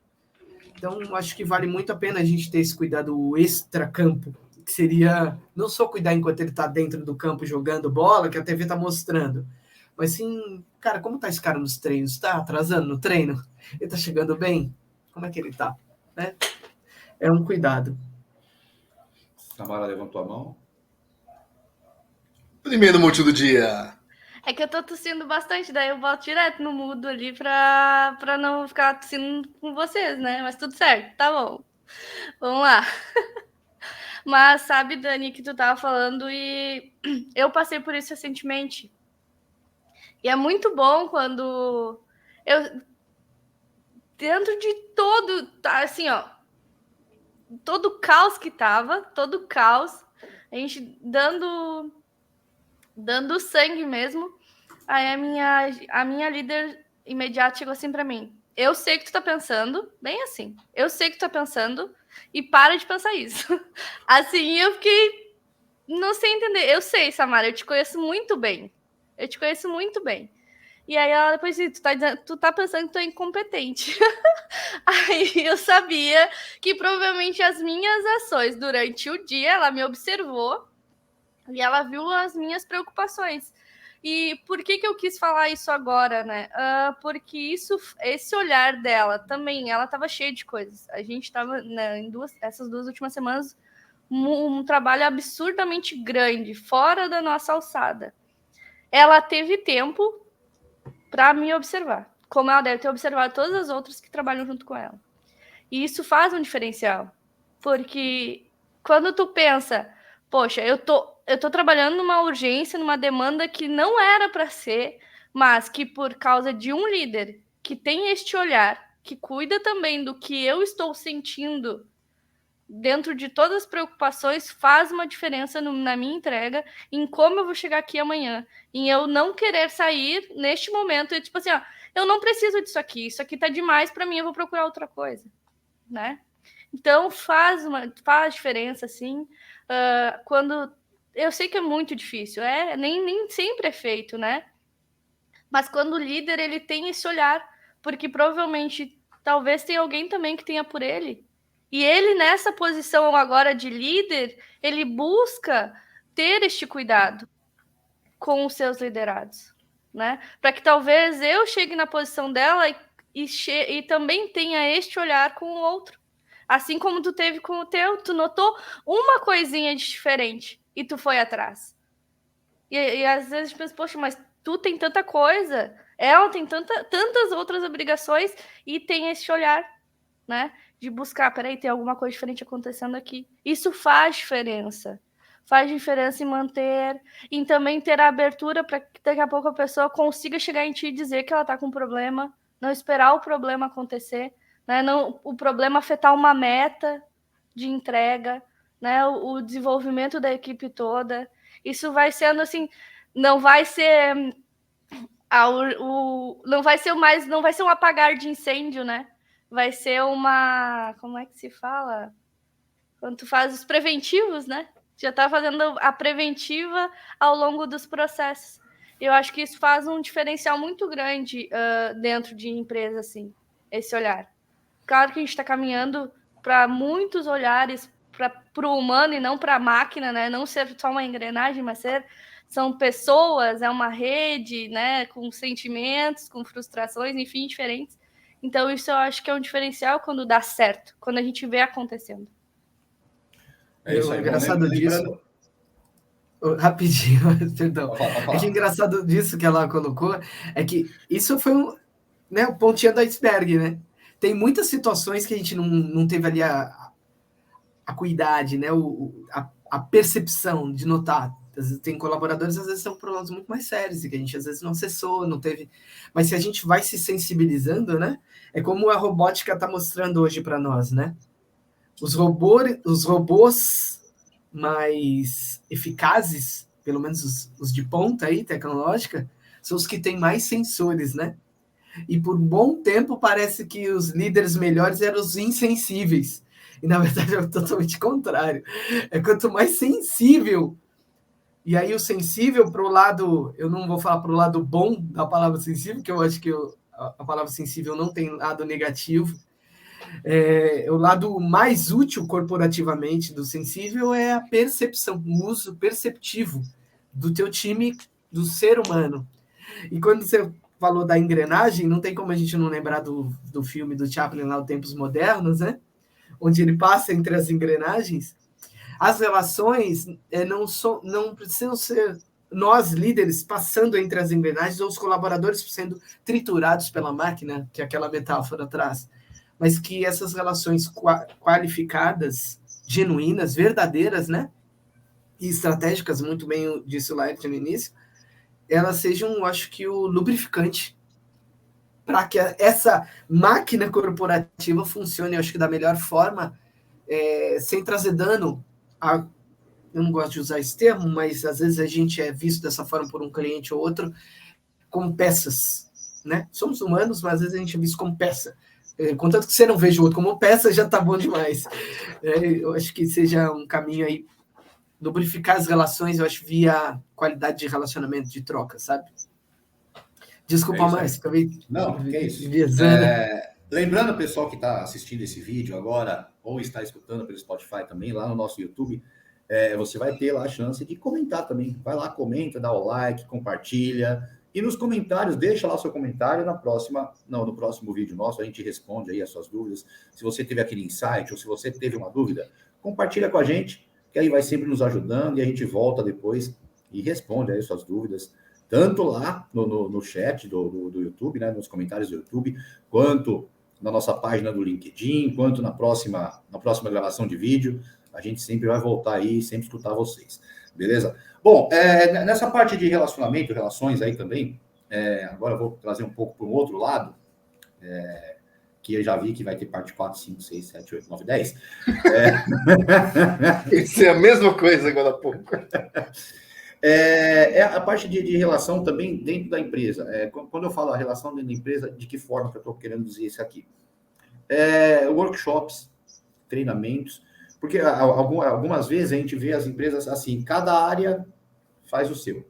Speaker 3: Então, acho que vale muito a pena a gente ter esse cuidado extra-campo, que seria não só cuidar enquanto ele tá dentro do campo jogando bola, que a TV tá mostrando, mas sim, cara, como tá esse cara nos treinos? Tá atrasando no treino? Ele tá chegando bem? Como é que ele tá? Né? É um cuidado.
Speaker 1: Tamara levantou a mão.
Speaker 2: Primeiro mote do dia.
Speaker 4: É que eu tô tossindo bastante, daí eu boto direto no mudo ali pra não ficar tossindo com vocês, né? Mas tudo certo, tá bom. Vamos lá. Mas sabe, Dani, que tu tava falando e eu passei por isso recentemente. E é muito bom quando eu... Dentro de todo... Assim, ó. Todo o caos que tava, todo o caos, a gente dando sangue mesmo. Aí a minha líder imediata chegou assim pra mim. Eu sei que tu tá pensando, bem assim. Eu sei que tu tá pensando e para de pensar isso. Assim, eu fiquei... Não sei entender. Eu sei, Samara, eu te conheço muito bem. Eu te conheço muito bem. E aí ela depois disse, tu tá pensando que tu é incompetente. Aí eu sabia que provavelmente as minhas ações durante o dia, ela me observou e ela viu as minhas preocupações. E por que eu quis falar isso agora, né? Porque esse olhar dela também, ela estava cheia de coisas. A gente estava, né, essas 2 últimas semanas, um trabalho absurdamente grande, fora da nossa alçada. Ela teve tempo para me observar, como ela deve ter observado todas as outras que trabalham junto com ela. E isso faz um diferencial, porque quando tu pensa, poxa, eu tô trabalhando numa urgência, numa demanda que não era para ser, mas que por causa de um líder que tem este olhar, que cuida também do que eu estou sentindo dentro de todas as preocupações, faz uma diferença na minha entrega, em como eu vou chegar aqui amanhã, em eu não querer sair neste momento, e tipo assim, ó, eu não preciso disso aqui tá demais para mim, eu vou procurar outra coisa, né? Então faz diferença, sim, quando... Eu sei que é muito difícil, nem sempre é feito, né? Mas quando o líder, ele tem esse olhar, porque provavelmente, talvez tenha alguém também que tenha por ele. E ele, nessa posição agora de líder, ele busca ter este cuidado com os seus liderados, né? Para que talvez eu chegue na posição dela e também tenha este olhar com o outro. Assim como tu teve com o teu, tu notou uma coisinha de diferente e tu foi atrás. E às vezes a gente pensa, poxa, mas tu tem tanta coisa, ela tem tantas outras obrigações e tem esse olhar, né? De buscar, peraí, tem alguma coisa diferente acontecendo aqui. Isso faz diferença. faz diferença em manter, em também ter a abertura para que daqui a pouco a pessoa consiga chegar em ti e dizer que ela está com um problema, não esperar o problema acontecer, né? Não, o problema afetar uma meta de entrega, né? O desenvolvimento da equipe toda. Isso vai sendo assim, não vai ser não vai ser um apagar de incêndio, né? Vai ser uma, como é que se fala? Quando tu faz os preventivos, né? Já está fazendo a preventiva ao longo dos processos. Eu acho que isso faz um diferencial muito grande dentro de empresa, assim, esse olhar. Claro que a gente está caminhando para muitos olhares para o humano e não para a máquina, né? Não ser só uma engrenagem, mas são pessoas, é uma rede, né? Com sentimentos, com frustrações, enfim, diferentes. Então, isso eu acho que é um diferencial quando dá certo, quando a gente vê acontecendo.
Speaker 1: É isso aí.
Speaker 3: Engraçado disso. Rapidinho, perdão. É que engraçado disso que ela colocou é que isso foi o pontinho do iceberg, né? Tem muitas situações que a gente não teve ali a acuidade, né? A percepção de notar. Às vezes tem colaboradores, às vezes são problemas muito mais sérios e que a gente às vezes não acessou, não teve. Mas se a gente vai se sensibilizando, né? É como a robótica está mostrando hoje para nós, né? Os robôs mais eficazes, pelo menos os de ponta aí, tecnológica, são os que têm mais sensores, né? E por um bom tempo parece que os líderes melhores eram os insensíveis. E na verdade é totalmente contrário. É quanto mais sensível. E aí o sensível para o lado, eu não vou falar para o lado bom da palavra sensível, que eu acho que a palavra sensível não tem lado negativo. O lado mais útil corporativamente do sensível é a percepção, o uso perceptivo do teu time, do ser humano. E quando você falou da engrenagem, não tem como a gente não lembrar do filme do Chaplin lá, Os Tempos Modernos, né? Onde ele passa entre as engrenagens. As relações não precisam ser nós, líderes, passando entre as engrenagens ou os colaboradores sendo triturados pela máquina, que aquela metáfora traz. Mas que essas relações qualificadas, genuínas, verdadeiras, né? E estratégicas, muito bem disse o Laerte no início, elas sejam, acho que, o lubrificante para que essa máquina corporativa funcione, acho que da melhor forma, sem trazer dano eu não gosto de usar esse termo, mas às vezes a gente é visto dessa forma por um cliente ou outro, como peças, né? Somos humanos, mas às vezes a gente é visto como peça. Contanto que você não veja o outro como peça, já está bom demais. Eu acho que seja um caminho aí, lubrificar as relações, eu acho, via qualidade de relacionamento, de troca, sabe? Desculpa mais, acabei...
Speaker 1: Não, que é isso. Lembrando o pessoal que está assistindo esse vídeo agora, ou está escutando pelo Spotify também, lá no nosso YouTube, você vai ter lá a chance de comentar também. Vai lá, comenta, dá o like, compartilha. E nos comentários, deixa lá o seu comentário no próximo vídeo nosso, a gente responde aí as suas dúvidas. Se você teve aquele insight ou se você teve uma dúvida, compartilha com a gente, que aí vai sempre nos ajudando e a gente volta depois e responde aí suas dúvidas, tanto lá no chat do YouTube, né, nos comentários do YouTube, quanto na nossa página do LinkedIn, quanto na próxima gravação de vídeo. A gente sempre vai voltar aí, sempre escutar vocês. Beleza? Bom, nessa parte de relacionamento, relações aí também, agora eu vou trazer um pouco para o outro lado, que eu já vi que vai ter parte 4, 5, 6, 7, 8, 9, 10.
Speaker 2: Isso é a mesma coisa agora há pouco.
Speaker 1: A parte de relação também dentro da empresa. Quando eu falo a relação dentro da empresa, de que forma que eu estou querendo dizer isso aqui? Workshops, treinamentos, porque algumas vezes a gente vê as empresas assim, cada área faz o seu.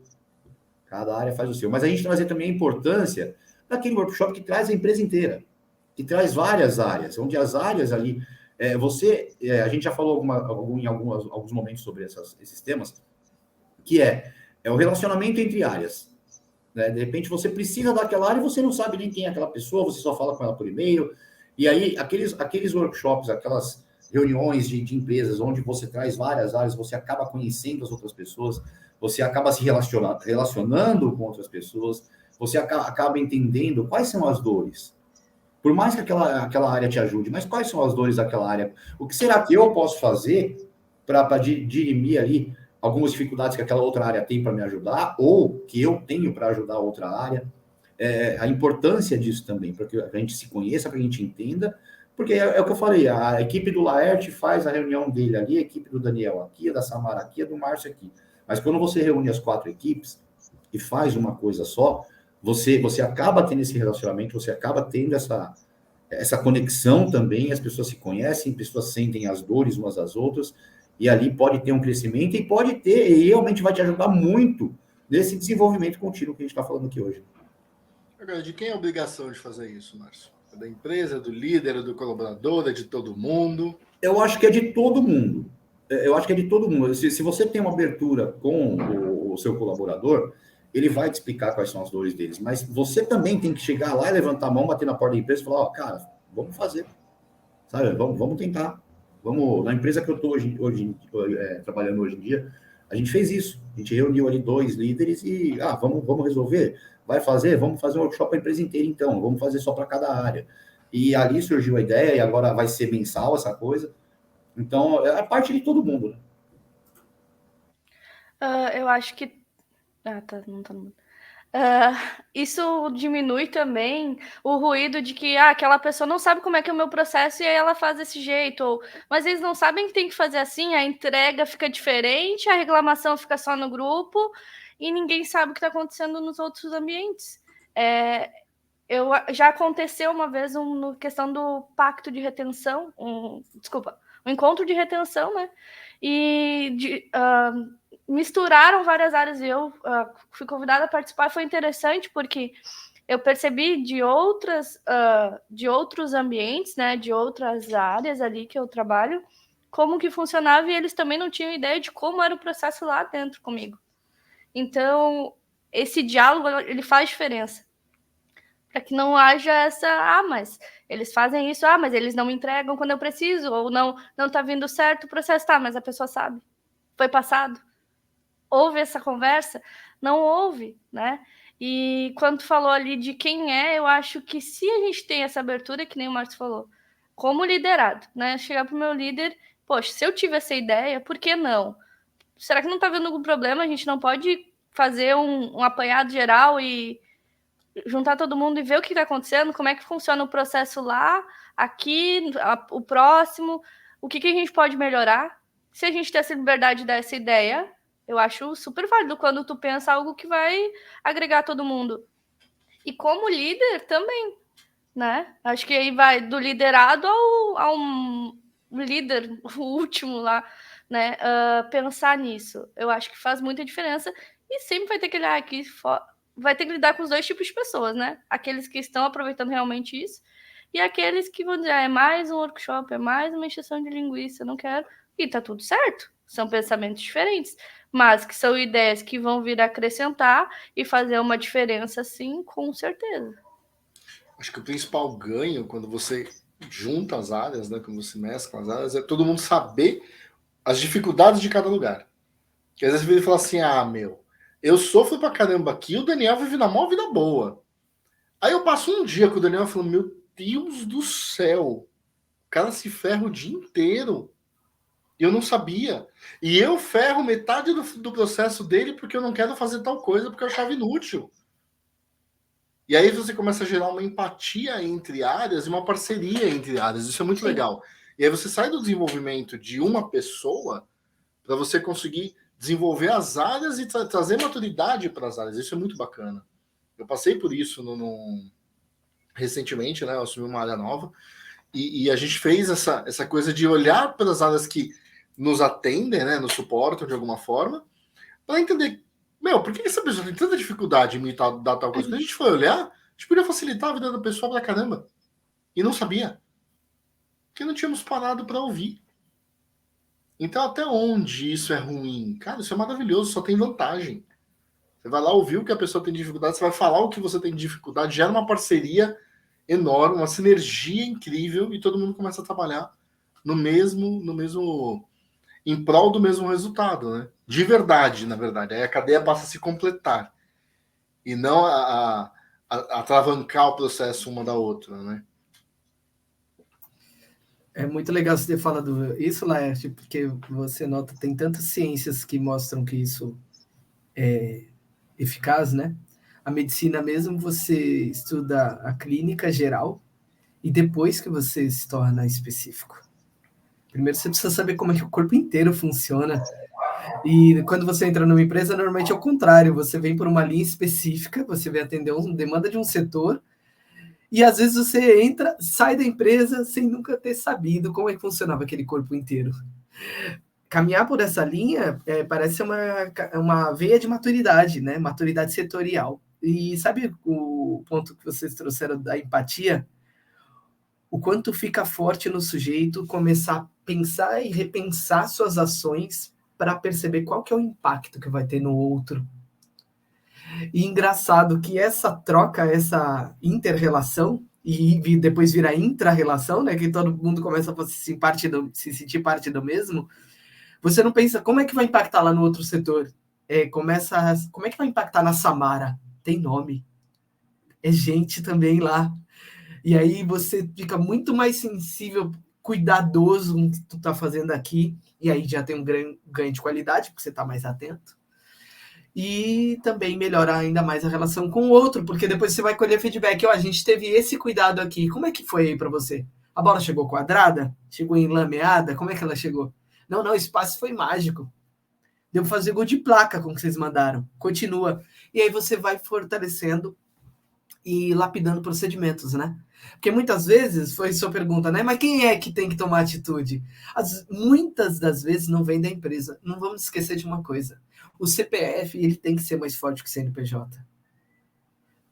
Speaker 1: Mas a gente trazer também a importância daquele workshop que traz a empresa inteira, que traz várias áreas, onde as áreas ali, a gente já falou em alguns momentos sobre esses temas, que é o relacionamento entre áreas. Né? De repente você precisa daquela área e você não sabe nem quem é aquela pessoa, você só fala com ela por e-mail, e aí aqueles workshops, aquelas reuniões de empresas onde você traz várias áreas, você acaba conhecendo as outras pessoas, você acaba se relacionando com outras pessoas, você acaba entendendo quais são as dores. Por mais que aquela área te ajude, mas quais são as dores daquela área? O que será que eu posso fazer para dirimir ali algumas dificuldades que aquela outra área tem para me ajudar, ou que eu tenho para ajudar a outra área. A importância disso também, para que a gente se conheça, para que a gente entenda, porque é o que eu falei, a equipe do Laerte faz a reunião dele ali, a equipe do Daniel aqui, a da Samara aqui, a do Márcio aqui. Mas quando você reúne as 4 equipes e faz uma coisa só, você acaba tendo esse relacionamento, você acaba tendo essa conexão também, as pessoas se conhecem, as pessoas sentem as dores umas das outras, e ali pode ter um crescimento e realmente vai te ajudar muito nesse desenvolvimento contínuo que a gente está falando aqui hoje.
Speaker 2: Agora, de quem é a obrigação de fazer isso, Márcio? É da empresa, do líder, do colaborador, é de todo mundo?
Speaker 1: Eu acho que é de todo mundo. Eu acho que é de todo mundo. Se você tem uma abertura com o seu colaborador, ele vai te explicar quais são as dores deles. Mas você também tem que chegar lá e levantar a mão, bater na porta da empresa e falar, cara, vamos fazer. Sabe? Vamos tentar. Na empresa que eu estou trabalhando hoje em dia, a gente fez isso. A gente reuniu ali 2 líderes e, vamos resolver. Vai fazer? Vamos fazer um workshop para a empresa inteira, então. Vamos fazer só para cada área. E ali surgiu a ideia, e agora vai ser mensal essa coisa. Então, é a parte de todo mundo,
Speaker 4: né? Eu acho que... não tá no... isso diminui também o ruído de que aquela pessoa não sabe como é que é o meu processo e aí ela faz desse jeito. Mas eles não sabem que tem que fazer assim, a entrega fica diferente, a reclamação fica só no grupo e ninguém sabe o que está acontecendo nos outros ambientes. Já aconteceu uma vez uma questão do pacto de retenção, um encontro de retenção, né? E misturaram várias áreas e eu fui convidada a participar. Foi interessante porque eu percebi de outros ambientes, né, de outras áreas ali que eu trabalho, como que funcionava e eles também não tinham ideia de como era o processo lá dentro comigo. Então, esse diálogo, ele faz diferença. Para que não haja essa, mas eles fazem isso, mas eles não me entregam quando eu preciso, ou não está vindo certo o processo, mas a pessoa sabe, foi passado. Houve essa conversa? Não houve, né? E quando tu falou ali de quem eu acho que se a gente tem essa abertura, que nem o Márcio falou, como liderado, né? Chegar pro meu líder, poxa, se eu tive essa ideia, por que não? Será que não tá vendo algum problema? A gente não pode fazer um apanhado geral e juntar todo mundo e ver o que está acontecendo, como é que funciona o processo lá, aqui, o próximo, o que a gente pode melhorar. Se a gente tem essa liberdade dessa ideia, eu acho super válido quando tu pensa algo que vai agregar todo mundo. E como líder também, né? Acho que aí vai do liderado ao líder, o último lá, né? Pensar nisso. Eu acho que faz muita diferença e sempre vai ter que olhar aqui vai ter que lidar com os 2 tipos de pessoas, né? Aqueles que estão aproveitando realmente isso e aqueles que vão dizer, é mais um workshop, é mais uma encheção de linguiça, não quero. E tá tudo certo. São pensamentos diferentes, mas que são ideias que vão vir a acrescentar e fazer uma diferença, sim, com certeza.
Speaker 2: Acho que o principal ganho, quando você junta as áreas, né, quando você mescla as áreas, é todo mundo saber as dificuldades de cada lugar. Porque às vezes você fala assim, eu sofro pra caramba aqui, o Daniel vive na maior vida boa. Aí eu passo um dia com o Daniel e falo, meu Deus do céu, o cara se ferra o dia inteiro. E eu não sabia. E eu ferro metade do processo dele porque eu não quero fazer tal coisa, porque eu achava inútil. E aí você começa a gerar uma empatia entre áreas e uma parceria entre áreas. Isso é muito legal. E aí você sai do desenvolvimento de uma pessoa para você conseguir desenvolver as áreas e trazer maturidade para as áreas. Isso é muito bacana. Eu passei por isso recentemente, né? Eu assumi uma área nova e a gente fez essa coisa de olhar para as áreas que nos atendem, né? Nos suportam de alguma forma, para entender, por que essa pessoa tem tanta dificuldade em me dar tal coisa? Quando a gente foi olhar, a gente podia facilitar a vida da pessoa pra caramba. E não sabia. Porque não tínhamos parado para ouvir. Então, até onde isso é ruim? Cara, isso é maravilhoso, só tem vantagem. Você vai lá ouvir o que a pessoa tem de dificuldade, você vai falar o que você tem de dificuldade, gera uma parceria enorme, uma sinergia incrível e todo mundo começa a trabalhar no mesmo em prol do mesmo resultado, né? De verdade, na verdade. Aí a cadeia passa a se completar e não a atravancar o processo uma da outra, né?
Speaker 3: É muito legal você ter falado isso, Laerte, porque você nota, tem tantas ciências que mostram que isso é eficaz, né? A medicina mesmo, você estuda a clínica geral e depois que você se torna específico. Primeiro você precisa saber como é que o corpo inteiro funciona. E quando você entra numa empresa, normalmente é o contrário. Você vem por uma linha específica, você vai atender uma demanda de um setor, e às vezes você entra, sai da empresa sem nunca ter sabido como é que funcionava aquele corpo inteiro. Caminhar por essa linha parece uma veia de maturidade, né? Maturidade setorial. E sabe o ponto que vocês trouxeram da empatia? O quanto fica forte no sujeito começar a pensar e repensar suas ações para perceber qual que é o impacto que vai ter no outro. E engraçado que essa troca, essa inter-relação, e depois vira intra-relação, né, que todo mundo começa a se sentir parte do mesmo, você não pensa como é que vai impactar lá no outro setor. Como é que vai impactar na Samara? Tem nome. É gente também lá. E aí você fica muito mais sensível, cuidadoso com o que tu tá fazendo aqui, e aí já tem um ganho de qualidade, porque você tá mais atento. E também melhorar ainda mais a relação com o outro, porque depois você vai colher feedback. A gente teve esse cuidado aqui. Como é que foi aí para você? A bola chegou quadrada? Chegou enlameada? Como é que ela chegou? Não, o espaço foi mágico. Deu para fazer gol de placa com o que vocês mandaram. Continua. E aí você vai fortalecendo e lapidando procedimentos, né? Porque muitas vezes, foi sua pergunta, né? Mas quem é que tem que tomar atitude? Muitas das vezes não vem da empresa. Não vamos esquecer de uma coisa. O CPF, ele tem que ser mais forte que o CNPJ.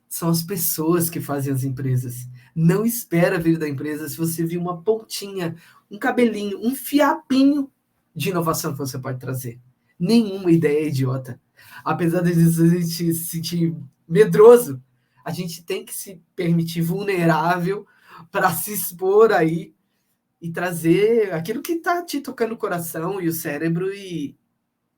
Speaker 3: São as pessoas que fazem as empresas. Não espera vir da empresa se você viu uma pontinha, um cabelinho, um fiapinho de inovação que você pode trazer. Nenhuma ideia é idiota. Apesar de a gente se sentir medroso, a gente tem que se permitir vulnerável para se expor aí e trazer aquilo que está te tocando o coração e o cérebro e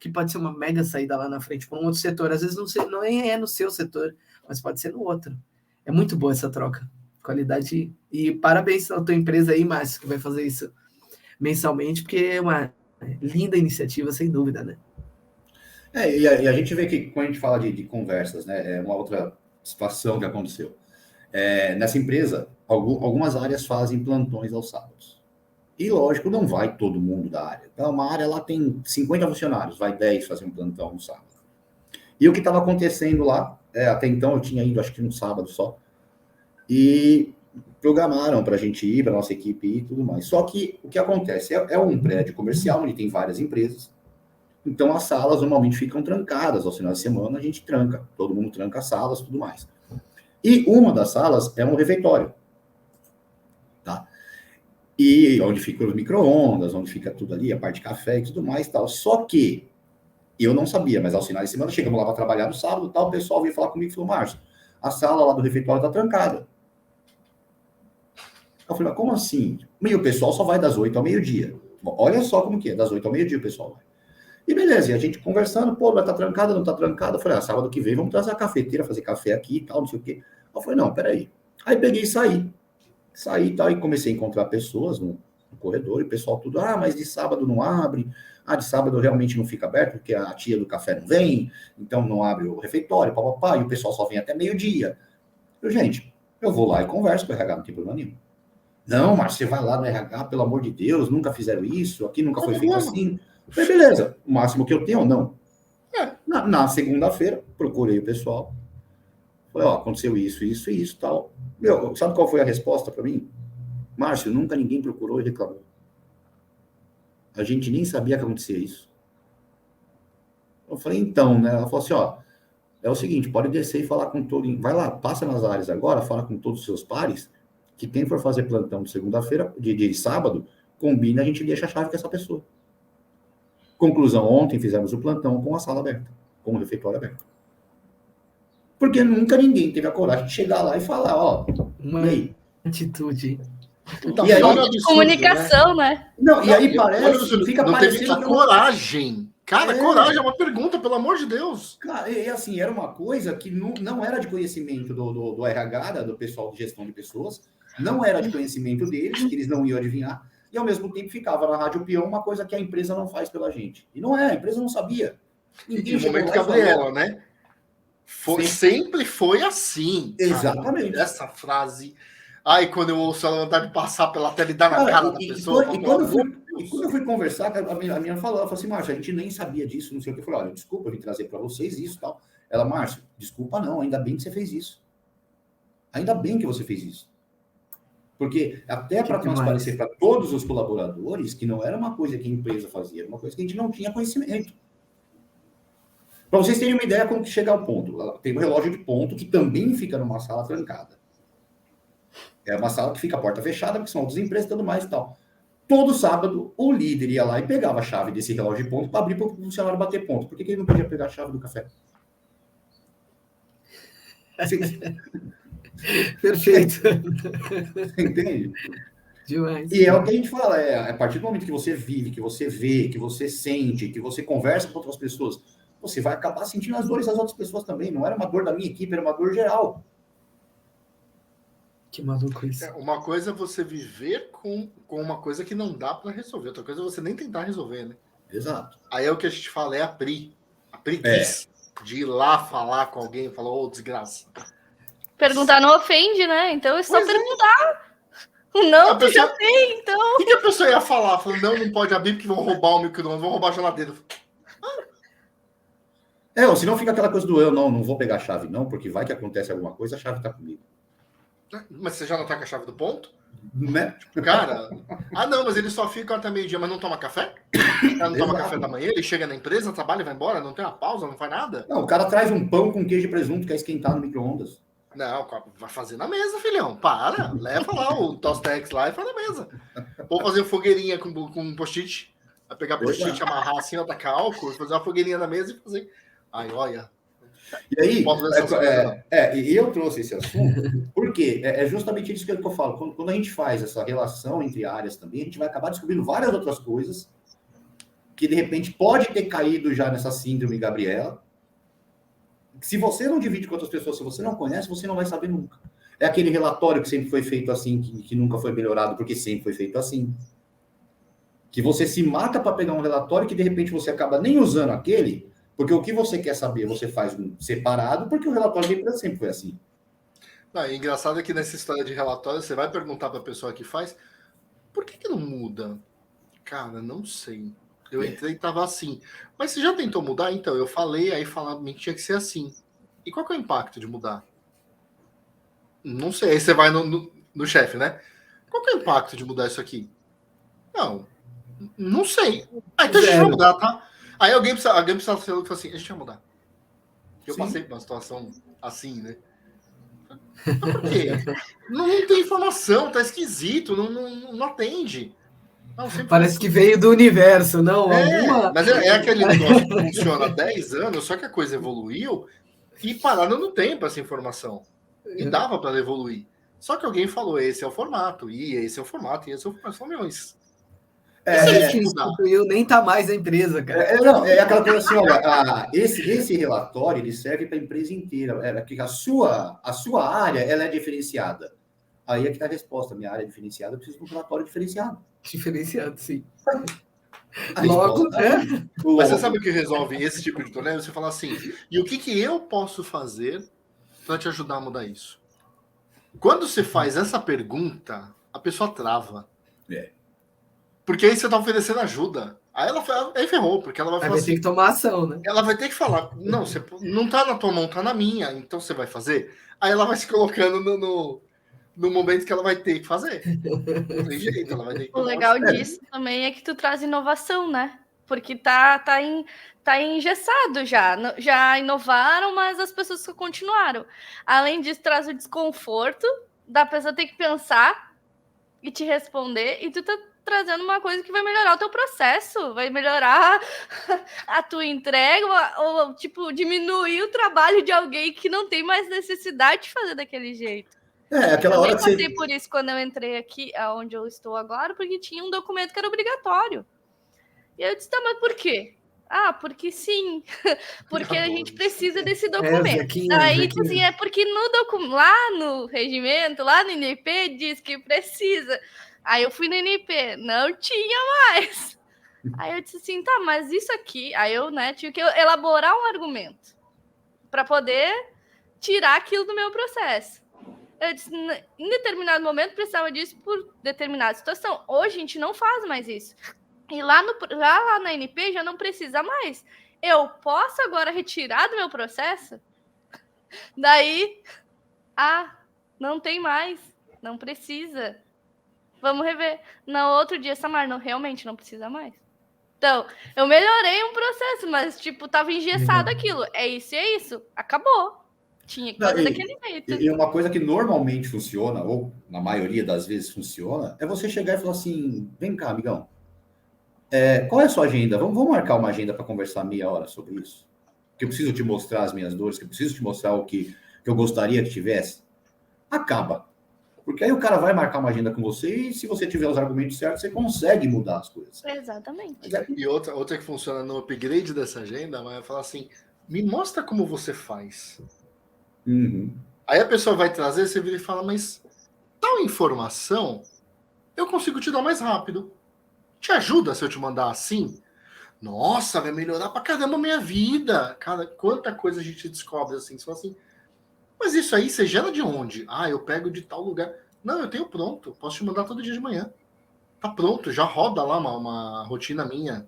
Speaker 3: que pode ser uma mega saída lá na frente para um outro setor. Às vezes não é no seu setor, mas pode ser no outro. É muito boa essa troca. Qualidade. E parabéns à tua empresa aí, Márcio, que vai fazer isso mensalmente, porque é uma linda iniciativa, sem dúvida, né?
Speaker 1: E a gente vê que quando a gente fala de conversas, né, é uma outra situação que aconteceu. Nessa empresa, algumas áreas fazem plantões aos sábados. E, lógico, não vai todo mundo da área. Então, uma área lá tem 50 funcionários, vai 10 fazer um plantão no sábado. E o que estava acontecendo lá, até então eu tinha ido, acho que no sábado só, e programaram para a gente ir, para a nossa equipe ir e tudo mais. Só que o que acontece? É um prédio comercial, onde tem várias empresas, então as salas normalmente ficam trancadas. Aos finais de semana a gente tranca, todo mundo tranca as salas e tudo mais. E uma das salas é um refeitório. Tá? E onde ficam os micro-ondas, onde fica tudo ali, a parte de café e tudo mais e tal. Só que eu não sabia, mas aos finais de semana, chegamos lá para trabalhar no sábado, tal, o pessoal veio falar comigo e falou: Márcio, a sala lá do refeitório está trancada. Eu falei: mas como assim? E o pessoal só vai das 8 ao meio-dia. Bom, olha só como que é, das 8 ao meio-dia o pessoal vai. E beleza, e a gente conversando, pô, vai estar trancada, não está trancada? Eu falei: sábado que vem vamos trazer a cafeteira, fazer café aqui e tal, não sei o quê. Eu falei: não, peraí. Aí peguei e saí e tal, e comecei a encontrar pessoas no corredor, e o pessoal tudo: mas de sábado não abre, de sábado realmente não fica aberto, porque a tia do café não vem, então não abre o refeitório, papapá, e o pessoal só vem até meio-dia. Gente, eu vou lá e converso com o RH, não tem problema nenhum. Não, Márcio, você vai lá no RH, pelo amor de Deus, nunca fizeram isso, aqui nunca foi feito assim. Eu falei: beleza, o máximo que eu tenho, não. Na segunda-feira, procurei o pessoal, falei: aconteceu isso, isso e isso, tal. Meu, sabe qual foi a resposta para mim? Márcio, nunca ninguém procurou e reclamou. A gente nem sabia que acontecia isso. Eu falei: então, né? Ela falou assim: é o seguinte, pode descer e falar com todo... Vai lá, passa nas áreas agora, fala com todos os seus pares, que quem for fazer plantão de segunda-feira, de sábado, combina, a gente deixa a chave com essa pessoa. Conclusão, ontem fizemos o plantão com a sala aberta, com o refeitório aberto. Porque nunca ninguém teve a coragem de chegar lá e falar:
Speaker 3: uma
Speaker 4: atitude.
Speaker 2: Então,
Speaker 1: e aí,
Speaker 4: comunicação, né?
Speaker 1: Não, e aí parece, fica
Speaker 2: não
Speaker 1: parecendo...
Speaker 2: teve a coragem. Cara, coragem é uma pergunta, pelo amor de Deus.
Speaker 1: Cara, e assim, era uma coisa que não era de conhecimento do RH, do pessoal de gestão de pessoas, não era de conhecimento deles, que eles não iam adivinhar. e ao mesmo tempo ficava na Rádio Peão uma coisa que a empresa não faz pela gente. E não é, a empresa não sabia.
Speaker 2: E o momento Gabriela, né? Sempre foi assim.
Speaker 1: Exatamente.
Speaker 2: Sabe? Essa frase. Ai, quando eu ouço ela vontade de passar pela tela e dar na cara da pessoa.
Speaker 1: Quando eu fui conversar, a minha falou assim, Márcio, a gente nem sabia disso, não sei o que. Eu falei, olha, desculpa, eu vim trazer para vocês isso e tal. Ela, Márcio, desculpa não, ainda bem que você fez isso. Ainda bem que você fez isso. Porque até para transparecer para todos os colaboradores que não era uma coisa que a empresa fazia, era uma coisa que a gente não tinha conhecimento. Para vocês terem uma ideia como que chega ao ponto. Tem um relógio de ponto que também fica numa sala trancada. É uma sala que fica a porta fechada, porque são outras empresas e tudo mais e tal. Todo sábado, o líder ia lá e pegava a chave desse relógio de ponto para abrir para o funcionário bater ponto. Por que ele não podia pegar a chave do café?
Speaker 3: Perfeito.
Speaker 1: Entende?
Speaker 3: Demais.
Speaker 1: E é o que a gente fala, a partir do momento que você vive, que você vê, que você sente, que você conversa com outras pessoas, você vai acabar sentindo as dores das outras pessoas também. Não era uma dor da minha equipe, era uma dor geral.
Speaker 3: Que maluco isso.
Speaker 2: Uma coisa é você viver com uma coisa que não dá para resolver. Outra coisa é você nem tentar resolver, né?
Speaker 1: Exato.
Speaker 2: Aí é o que a gente fala, é a preguiça de ir lá falar com alguém e falar, ô, desgraça.
Speaker 4: Perguntar não ofende, né? Então é só perguntar. Não, tu já tem, então.
Speaker 2: O que a pessoa ia falar? Falando, não pode abrir porque vão roubar o micro-ondas, vão roubar a geladeira.
Speaker 1: Ou senão fica aquela coisa do eu não vou pegar a chave não, porque vai que acontece alguma coisa, a chave tá comigo.
Speaker 2: Mas você já não tá com a chave do ponto?
Speaker 1: Né?
Speaker 2: Cara, não, mas ele só fica até meio-dia, mas não toma café? O cara não toma café da manhã, ele chega na empresa, trabalha e vai embora, não tem uma pausa, não faz nada?
Speaker 1: Não, o cara traz um pão com queijo e presunto, quer esquentar no micro-ondas.
Speaker 2: Não, vai fazer na mesa, filhão. Para, leva lá o Tostex lá e faz na mesa. Ou fazer fogueirinha com um post-it. Vai pegar post-it, amarrar assim, tacar álcool, fazer uma fogueirinha na mesa e fazer. Ai, olha.
Speaker 1: E aí, e eu trouxe esse assunto porque é justamente isso que eu falo. Quando a gente faz essa relação entre áreas também, a gente vai acabar descobrindo várias outras coisas que, de repente, pode ter caído já nessa síndrome Gabriela. Se você não divide com outras pessoas, se você não conhece, você não vai saber nunca. É aquele relatório que sempre foi feito assim, que nunca foi melhorado, porque sempre foi feito assim. Que você se mata para pegar um relatório que, de repente, você acaba nem usando aquele, porque o que você quer saber, você faz separado, porque o relatório da empresa sempre foi assim.
Speaker 2: Não, e engraçado é que nessa história de relatório, você vai perguntar para a pessoa que faz, por que não muda? Cara, não sei. Eu entrei e estava assim. Mas você já tentou mudar? Então, eu falei, aí falaram que tinha que ser assim. E qual que é o impacto de mudar? Não sei. Aí você vai no chefe, né? Qual que é o impacto de mudar isso aqui? Não sei. Então a gente vai mudar, tá? Aí alguém precisa falar assim, a gente vai mudar. Eu passei por uma situação assim, né? Mas por quê? não tem informação, tá esquisito, não atende.
Speaker 3: Parece que veio do universo, não?
Speaker 2: Mas é aquele negócio que funciona há 10 anos, só que a coisa evoluiu e pararam no tempo essa informação. E dava para evoluir. Só que alguém falou, esse é o formato, e esse é o formato, e esse é o formato. São milhões.
Speaker 3: Eu nem tá mais na empresa, cara.
Speaker 1: É aquela coisa assim, olha, esse relatório ele serve para a empresa inteira. Que a sua área ela é diferenciada. Aí é que está a resposta. Minha área é diferenciada, eu preciso de um relatório diferenciado.
Speaker 3: Diferenciado, sim.
Speaker 1: Logo,
Speaker 2: Mas você sabe o que resolve esse tipo de torneio? Você fala assim, e o que eu posso fazer para te ajudar a mudar isso? Quando você faz essa pergunta, a pessoa trava. Porque aí você está oferecendo ajuda. Aí ferrou, porque ela vai falar assim,
Speaker 3: ter que tomar ação, né?
Speaker 2: Ela vai ter que falar, não, você não tá na tua mão, tá na minha, então você vai fazer. Aí ela vai se colocando no momento que ela vai ter que fazer. Não tem jeito, ela vai ter que
Speaker 4: O legal disso também é que tu traz inovação, né? Porque tá engessado já. Já inovaram, mas as pessoas continuaram. Além disso, traz o desconforto da pessoa ter que pensar e te responder, e tu tá trazendo uma coisa que vai melhorar o teu processo, vai melhorar a tua entrega, ou tipo, diminuir o trabalho de alguém que não tem mais necessidade de fazer daquele jeito.
Speaker 1: Aquela hora que
Speaker 4: você... Eu passei por isso quando eu entrei aqui, onde eu estou agora, porque tinha um documento que era obrigatório. E eu disse, tá, mas por quê? Porque sim. Porque a gente precisa desse documento. Aí, assim, é porque lá no regimento, lá no NP, diz que precisa. Aí eu fui no NP, não tinha mais. Aí eu disse assim, tá, mas isso aqui... Aí eu, né, tive que elaborar um argumento para poder tirar aquilo do meu processo. Eu disse, em determinado momento precisava disso por determinada situação. Hoje a gente não faz mais isso. E lá na NP já não precisa mais. Eu posso agora retirar do meu processo? Daí, não tem mais, não precisa. Vamos rever. No outro dia, Samar, realmente não precisa mais. Então, eu melhorei um processo, mas, tipo, tava engessado aquilo. É isso, acabou. Tinha que fazer daquele jeito.
Speaker 1: E uma coisa que normalmente funciona, ou na maioria das vezes funciona, é você chegar e falar assim, vem cá, amigão, qual é a sua agenda? Vamos marcar uma agenda para conversar meia hora sobre isso? Que eu preciso te mostrar as minhas dores, que eu preciso te mostrar o que eu gostaria que tivesse. Acaba. Porque aí o cara vai marcar uma agenda com você e se você tiver os argumentos certos, você consegue mudar as coisas.
Speaker 4: Exatamente.
Speaker 2: E outra que funciona no upgrade dessa agenda, mas é falar assim, me mostra como você faz.
Speaker 1: Uhum.
Speaker 2: Aí a pessoa vai trazer, você vira e fala, mas tal informação eu consigo te dar mais rápido. Te ajuda se eu te mandar assim? Nossa, vai melhorar pra caramba a minha vida. Cara, quanta coisa a gente descobre assim. Você fala assim, mas isso aí você gera de onde? Eu pego de tal lugar. Não, eu tenho pronto. Posso te mandar todo dia de manhã. Tá pronto, já roda lá uma rotina minha.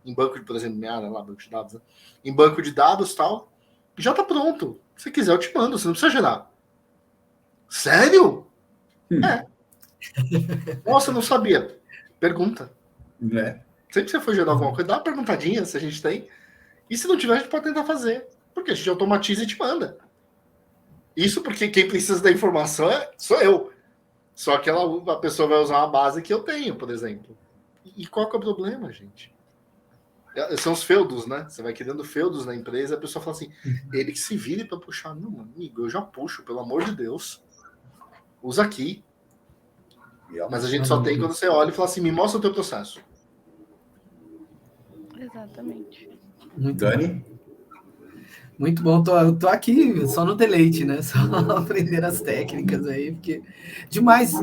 Speaker 2: Em banco de, por exemplo, minha área lá, banco de dados. Né? Em banco de dados e tal. Já tá pronto. Se quiser, eu te mando. Você não precisa gerar. Sério? Nossa, eu não sabia. Pergunta. Sempre que você for gerar alguma coisa, dá uma perguntadinha se a gente tem. E se não tiver, a gente pode tentar fazer. Porque a gente automatiza e te manda. Isso porque quem precisa da informação sou eu. Só que a pessoa vai usar uma base que eu tenho, por exemplo. E qual que é o problema, gente? São os feudos, né? Você vai criando feudos na empresa, a pessoa fala assim, ele que se vire para puxar. Não, amigo, eu já puxo, pelo amor de Deus. Usa aqui. Mas a gente só tem quando você olha e fala assim, me mostra o teu processo.
Speaker 4: Exatamente.
Speaker 1: Dani?
Speaker 3: Muito bom, tô aqui só no deleite, né? Só aprender as técnicas aí, porque demais.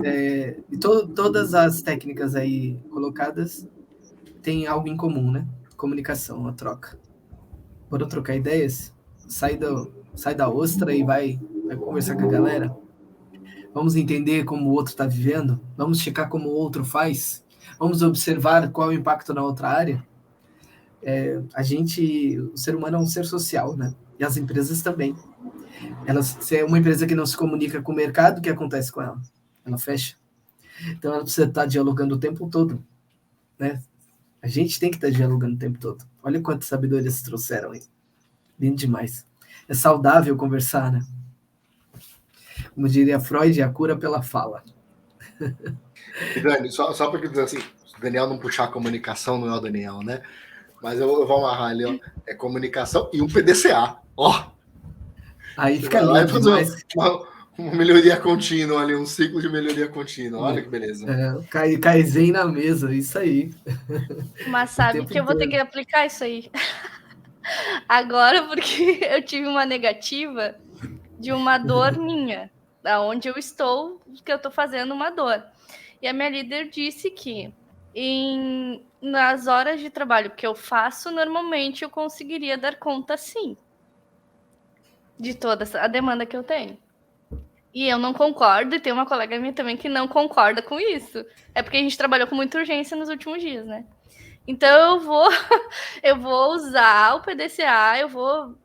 Speaker 3: Todas as técnicas aí colocadas têm algo em comum, né? Comunicação, a troca. Bora trocar ideias? Sai da ostra e vai conversar com a galera. Vamos entender como o outro está vivendo. Vamos checar como o outro faz. Vamos observar qual é o impacto na outra área. O ser humano é um ser social, né? E as empresas também. Se é uma empresa que não se comunica com o mercado, o que acontece com ela? Ela fecha. Então ela precisa estar dialogando o tempo todo, né? A gente tem que estar dialogando o tempo todo. Olha quantas sabedorias trouxeram aí. Lindo demais. É saudável conversar, né? Como diria Freud, a cura pela fala.
Speaker 2: E Dani, só porque dizer assim, se o Daniel não puxar a comunicação, não é o Daniel, né? Mas eu vou amarrar ali, ó. É comunicação e um PDCA. Ó!
Speaker 3: Aí fica lindo demais.
Speaker 2: Uma melhoria contínua ali, um ciclo de melhoria contínua. Olha que beleza.
Speaker 3: Kaizen na mesa, isso aí.
Speaker 4: Mas sabe que eu vou ter que aplicar isso aí. Agora, porque eu tive uma negativa de uma dor minha. Da onde eu estou, que eu estou fazendo uma dor. E a minha líder disse que nas horas de trabalho que eu faço, normalmente eu conseguiria dar conta, sim, de toda a demanda que eu tenho. E eu não concordo, e tem uma colega minha também que não concorda com isso. É porque a gente trabalhou com muita urgência nos últimos dias, né? Então eu vou usar o PDCA, eu vou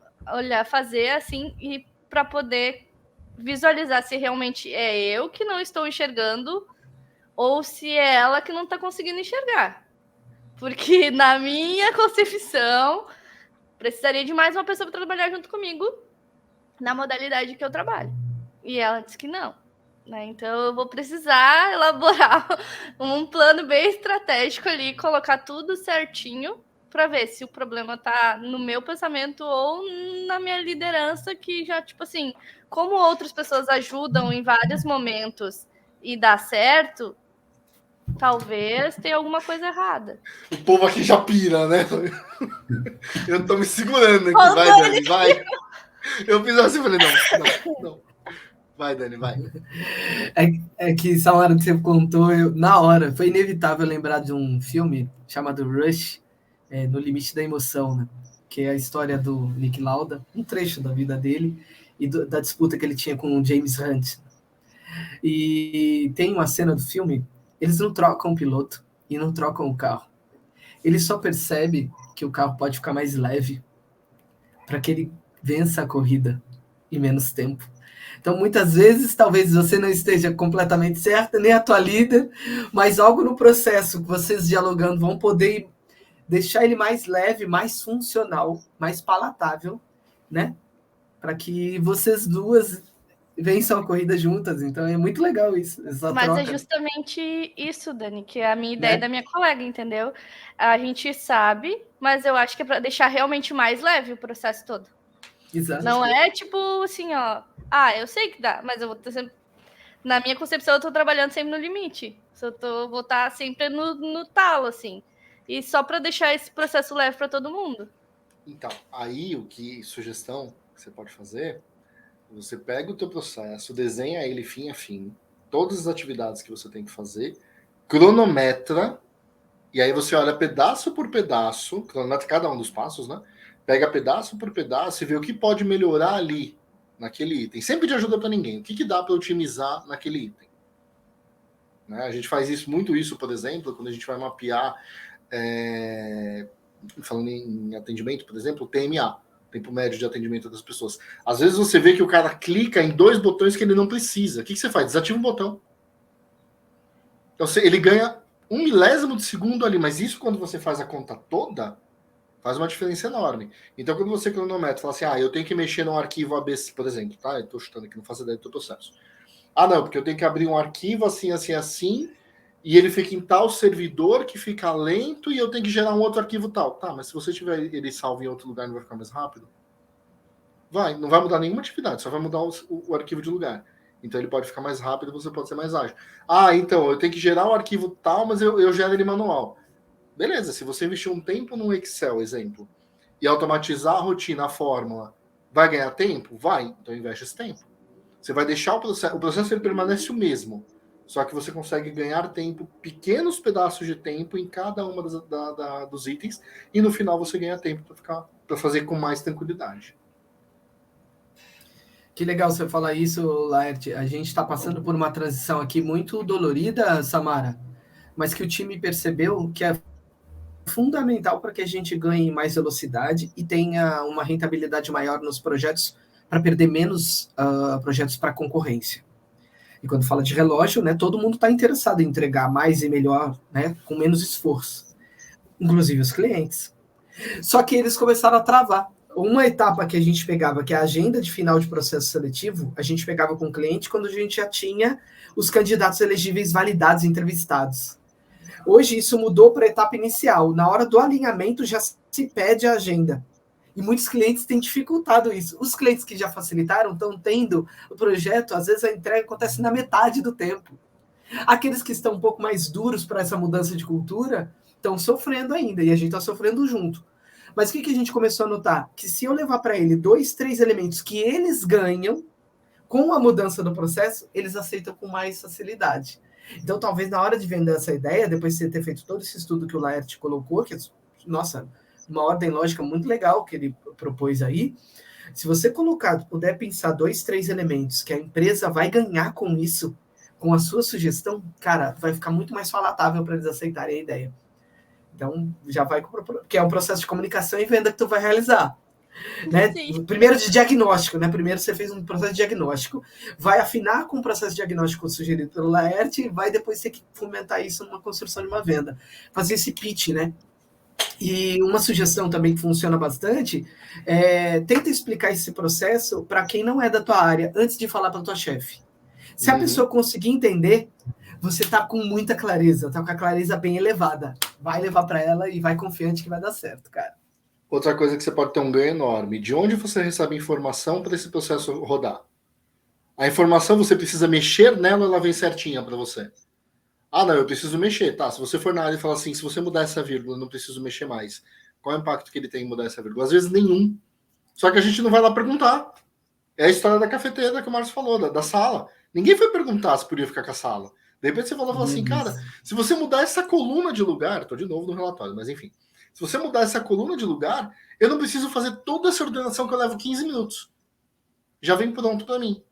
Speaker 4: fazer assim, e para poder visualizar se realmente é eu que não estou enxergando ou se é ela que não está conseguindo enxergar. Porque na minha concepção, precisaria de mais uma pessoa para trabalhar junto comigo na modalidade que eu trabalho. E ela disse que não. Né? Então eu vou precisar elaborar um plano bem estratégico ali, colocar tudo certinho para ver se o problema está no meu pensamento ou na minha liderança, que já, tipo assim, como outras pessoas ajudam em vários momentos e dá certo, talvez tenha alguma coisa errada.
Speaker 2: O povo aqui já pira, né? Eu tô me segurando aqui. Vai, Dani, vai. Eu fiz assim, falei, não. Vai, Dani, vai.
Speaker 3: É que essa hora que você contou, na hora, foi inevitável lembrar de um filme chamado Rush, No Limite da Emoção, né? Que é a história do Nick Lauda, um trecho da vida dele e da disputa que ele tinha com o James Hunt. E tem uma cena do filme, eles não trocam o piloto e não trocam o carro. Ele só percebe que o carro pode ficar mais leve para que ele vença a corrida em menos tempo. Então, muitas vezes, talvez você não esteja completamente certa, nem a tua líder, mas algo no processo que vocês dialogando vão poder deixar ele mais leve, mais funcional, mais palatável, né? Para que vocês duas vençam a corrida juntas. Então, é muito legal isso, essa
Speaker 4: Mas
Speaker 3: troca.
Speaker 4: é justamente isso, Dani, que é a minha ideia
Speaker 3: Né?
Speaker 4: da minha colega, entendeu? A gente sabe, mas eu acho que é para deixar realmente mais leve o processo todo.
Speaker 3: Exato.
Speaker 4: Não é tipo assim, ó. Eu sei que dá, mas eu vou ter sempre. Na minha concepção, eu tô trabalhando sempre no limite. Vou estar sempre no talo, assim. E só para deixar esse processo leve para todo mundo.
Speaker 2: Então, aí sugestão que você pode fazer, você pega o teu processo, desenha ele fim a fim, todas as atividades que você tem que fazer, cronometra, e aí você olha pedaço por pedaço, cronometra cada um dos passos, né? Pega pedaço por pedaço e vê o que pode melhorar ali, naquele item. Sempre de ajuda para ninguém. O que dá para otimizar naquele item? Né? A gente faz muito isso, por exemplo, quando a gente vai mapear, falando em atendimento, por exemplo, o TMA, tempo médio de atendimento das pessoas. Às vezes você vê que o cara clica em 2 botões que ele não precisa. O que você faz? Desativa um botão. Então, ele ganha 1 milésimo de segundo ali, mas isso quando você faz a conta toda, faz uma diferença enorme. Então, quando você cronometra, fala assim, eu tenho que mexer num arquivo ABC, por exemplo, tá? Eu tô chutando aqui, não faço ideia do teu processo. Não, porque eu tenho que abrir um arquivo assim, assim, assim, e ele fica em tal servidor que fica lento e eu tenho que gerar um outro arquivo tal. Tá, mas se você tiver ele salvo em outro lugar, não vai ficar mais rápido? Não vai mudar nenhuma atividade, só vai mudar o arquivo de lugar. Então ele pode ficar mais rápido, você pode ser mais ágil. Então, eu tenho que gerar um arquivo tal, mas eu gero ele manual. Beleza, se você investir um tempo no Excel, exemplo, e automatizar a rotina, a fórmula, vai ganhar tempo? Vai, então investe esse tempo. Você vai deixar o processo ele permanece o mesmo, só que você consegue ganhar tempo, pequenos pedaços de tempo em cada uma dos itens, e no final você ganha tempo para fazer com mais tranquilidade.
Speaker 3: Que legal você falar isso, Laerte. A gente está passando por uma transição aqui muito dolorida, Samara, mas que o time percebeu que é fundamental para que a gente ganhe mais velocidade e tenha uma rentabilidade maior nos projetos para perder menos projetos para concorrência. E quando fala de relógio, né, todo mundo está interessado em entregar mais e melhor, né, com menos esforço, inclusive os clientes. Só que eles começaram a travar. Uma etapa que a gente pegava, que é a agenda de final de processo seletivo, a gente pegava com o cliente quando a gente já tinha os candidatos elegíveis validados e entrevistados. Hoje isso mudou para a etapa inicial. Na hora do alinhamento já se pede a agenda. E muitos clientes têm dificultado isso. Os clientes que já facilitaram estão tendo o projeto, às vezes a entrega acontece na metade do tempo. Aqueles que estão um pouco mais duros para essa mudança de cultura estão sofrendo ainda, e a gente está sofrendo junto. Mas o que a gente começou a notar? Que se eu levar para ele 2, 3 elementos que eles ganham com a mudança do processo, eles aceitam com mais facilidade. Então, talvez na hora de vender essa ideia, depois de você ter feito todo esse estudo que o Laerte colocou, que é, nossa, uma ordem lógica muito legal que ele propôs aí, se você puder pensar 2, 3 elementos que a empresa vai ganhar com isso, com a sua sugestão, cara, vai ficar muito mais palatável para eles aceitarem a ideia. Então, já vai, que é um processo de comunicação e venda que tu vai realizar. Né? Primeiro de diagnóstico, né? Primeiro você fez um processo de diagnóstico, vai afinar com o processo de diagnóstico sugerido pelo Laerte e vai depois ter que fomentar isso numa construção de uma venda. Fazer esse pitch, né? E uma sugestão também que funciona bastante tenta explicar esse processo para quem não é da tua área antes de falar para tua chefe. Se a pessoa conseguir entender, você tá com muita clareza, tá com a clareza bem elevada. Vai levar para ela e vai confiante que vai dar certo, cara.
Speaker 2: Outra coisa que você pode ter um ganho enorme. De onde você recebe informação para esse processo rodar? A informação, você precisa mexer nela, ela vem certinha para você. Não, eu preciso mexer. Tá, se você for na área e falar assim, se você mudar essa vírgula, eu não preciso mexer mais. Qual é o impacto que ele tem em mudar essa vírgula? Às vezes nenhum. Só que a gente não vai lá perguntar. É a história da cafeteira que o Márcio falou, da sala. Ninguém foi perguntar se podia ficar com a sala. De repente você falou assim, cara, se você mudar essa coluna de lugar, tô de novo no relatório, mas enfim, se você mudar essa coluna de lugar, eu não preciso fazer toda essa ordenação que eu levo 15 minutos. Já vem pronto para mim.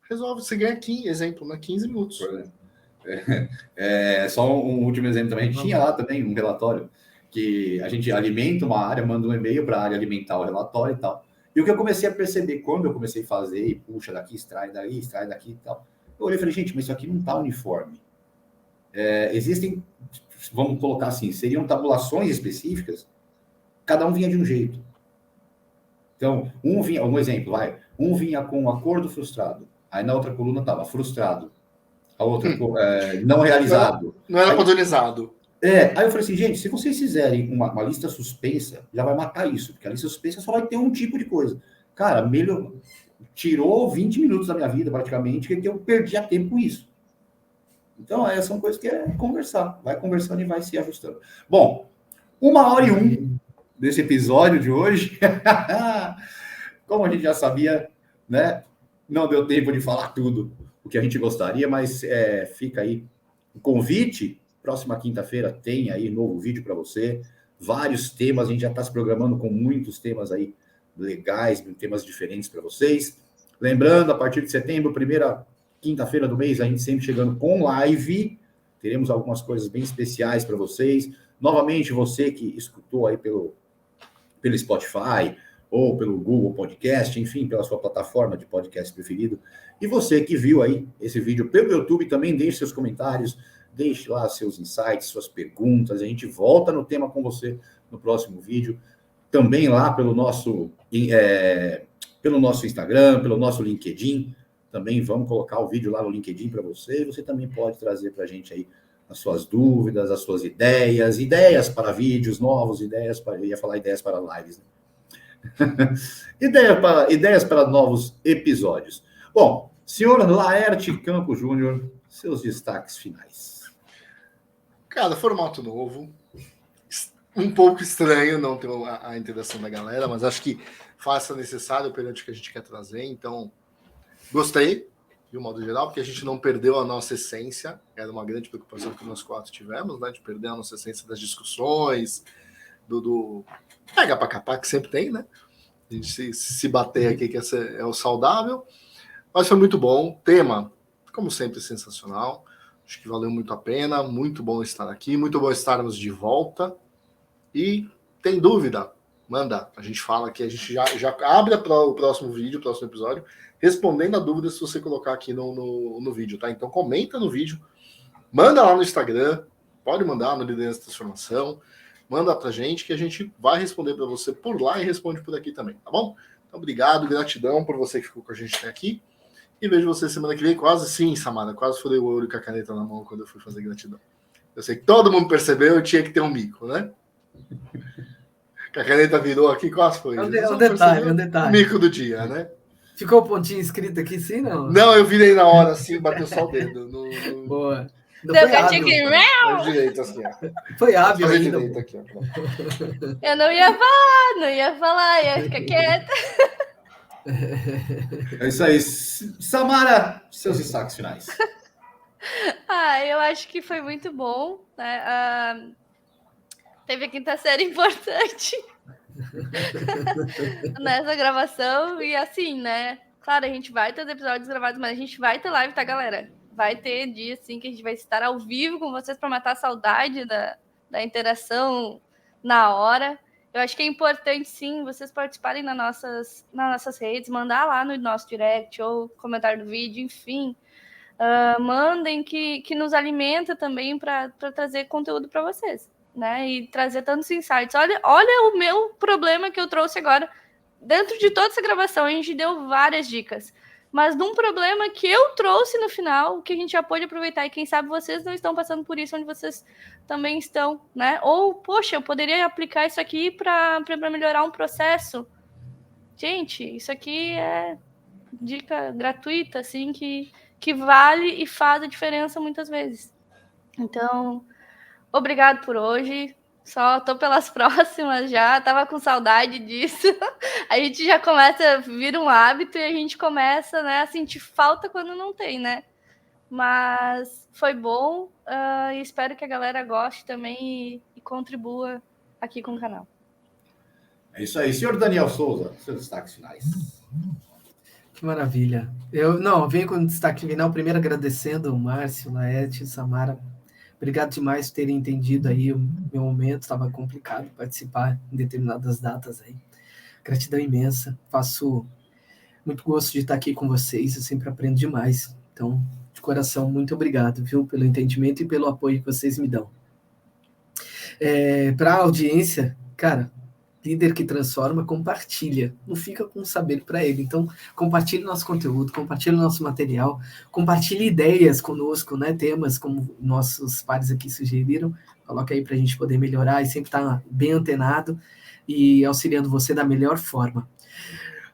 Speaker 2: Resolve, você ganha aqui, exemplo, né? 15 minutos.
Speaker 1: Só um último exemplo também. A gente tinha lá também um relatório que a gente alimenta uma área, manda um e-mail para a área alimentar o relatório e tal. E o que eu comecei a perceber quando eu comecei a fazer, e puxa daqui, extrai daqui e tal, eu olhei e falei, gente, mas isso aqui não está uniforme. Existem, vamos colocar assim, seriam tabulações específicas, cada um vinha de um jeito. Então, um exemplo, um vinha com um acordo frustrado, aí na outra coluna estava frustrado, a outra não realizado.
Speaker 2: Não era padronizado.
Speaker 1: Aí eu falei assim, gente, se vocês fizerem uma lista suspensa, já vai matar isso, porque a lista suspensa só vai ter um tipo de coisa. Cara, tirou 20 minutos da minha vida, praticamente, que eu perdia tempo com isso. Então, são coisas que é conversar. Vai conversando e vai se ajustando. Bom, 1h01 desse episódio de hoje. Como a gente já sabia, né? Não deu tempo de falar tudo o que a gente gostaria, mas fica aí o convite. Próxima quinta-feira tem aí novo vídeo para você. Vários temas, a gente já está se programando com muitos temas aí legais, temas diferentes para vocês. Lembrando, a partir de setembro, primeira quinta-feira do mês, a gente sempre chegando com live. Teremos algumas coisas bem especiais para vocês. Novamente, você que escutou aí pelo Spotify ou pelo Google Podcast, enfim, pela sua plataforma de podcast preferido. E você que viu aí esse vídeo pelo YouTube, também deixe seus comentários, deixe lá seus insights, suas perguntas. A gente volta no tema com você no próximo vídeo. Também lá pelo nosso Instagram, pelo nosso LinkedIn. Também vamos colocar o vídeo lá no LinkedIn para você. Você também pode trazer para a gente aí as suas dúvidas, as suas ideias para vídeos novos, ideias para lives, né? ideias para novos episódios. Bom, senhor Laerte Campo Júnior, seus destaques finais.
Speaker 2: Cara, formato novo. Um pouco estranho não ter a interação da galera, mas acho que faça necessário perante o que a gente quer trazer. Então, gostei, de um modo geral, porque a gente não perdeu a nossa essência. Era uma grande preocupação que nós quatro tivemos, né? De perder a nossa essência das discussões, do pega pra capar, que sempre tem, né? A gente se bater aqui, que é o saudável. Mas foi muito bom. Tema, como sempre, sensacional. Acho que valeu muito a pena. Muito bom estar aqui. Muito bom estarmos de volta. E tem dúvida? Manda. A gente fala que a gente já abre para o próximo vídeo, o próximo episódio, respondendo a dúvida se você colocar aqui no vídeo, tá? Então comenta no vídeo. Manda lá no Instagram. Pode mandar no Liderança e Transformação. Manda pra gente que a gente vai responder para você por lá e responde por aqui também, tá bom? Então, obrigado, gratidão por você que ficou com a gente até aqui. E vejo você semana que vem. Quase sim, Samara. Quase furei o olho com a caneta na mão quando eu fui fazer gratidão. Eu sei que todo mundo percebeu, eu tinha que ter um mico, né? Que a caneta virou aqui, quase foi.
Speaker 3: É um detalhe.
Speaker 2: O mico do dia, né?
Speaker 3: Ficou o pontinho escrito aqui, sim, não?
Speaker 2: Não, eu virei na hora, assim, bateu só o dedo.
Speaker 3: Boa.
Speaker 4: Deu gatinho que...
Speaker 2: direito, assim, ó.
Speaker 3: Foi hábil ainda.
Speaker 2: Direito aqui, ó.
Speaker 4: Eu não ia falar, ia ficar quieta.
Speaker 1: É isso aí. Samara, seus destaques finais.
Speaker 4: Eu acho que foi muito bom, né? Teve a quinta série importante nessa gravação. E assim, né? Claro, a gente vai ter os episódios gravados, mas a gente vai ter live, tá, galera? Vai ter dia, assim, que a gente vai estar ao vivo com vocês para matar a saudade da interação na hora. Eu acho que é importante, sim, vocês participarem nas nossas redes, mandar lá no nosso direct ou comentar no vídeo, enfim. Mandem que nos alimenta também para trazer conteúdo para vocês, né? E trazer tantos insights. Olha o meu problema que eu trouxe agora. Dentro de toda essa gravação, a gente deu várias dicas. Mas de um problema que eu trouxe no final, que a gente já pôde aproveitar, e quem sabe vocês não estão passando por isso, onde vocês também estão, né? Ou, poxa, eu poderia aplicar isso aqui para melhorar um processo. Gente, isso aqui é dica gratuita, assim, que vale e faz a diferença muitas vezes. Então, obrigado por hoje. Só tô pelas próximas já, tava com saudade disso. A gente já começa, vira um hábito e a gente começa, né, a sentir falta quando não tem, né? Mas foi bom e espero que a galera goste também e contribua aqui com o canal.
Speaker 1: É isso aí. Senhor Daniel Souza, seus destaques finais.
Speaker 3: Que maravilha. Venho com destaque final, primeiro agradecendo o Márcio, Laerte, Samara. Obrigado demais por terem entendido aí o meu momento, estava complicado participar em determinadas datas aí. Gratidão imensa, faço muito gosto de estar aqui com vocês, eu sempre aprendo demais. Então, de coração, muito obrigado, viu, pelo entendimento e pelo apoio que vocês me dão. Para a audiência, cara, líder que transforma, compartilha, não fica com saber para ele. Então, compartilhe nosso conteúdo, compartilhe nosso material, compartilhe ideias conosco, né? Temas como nossos pares aqui sugeriram, coloca aí para a gente poder melhorar e sempre estar bem antenado e auxiliando você da melhor forma.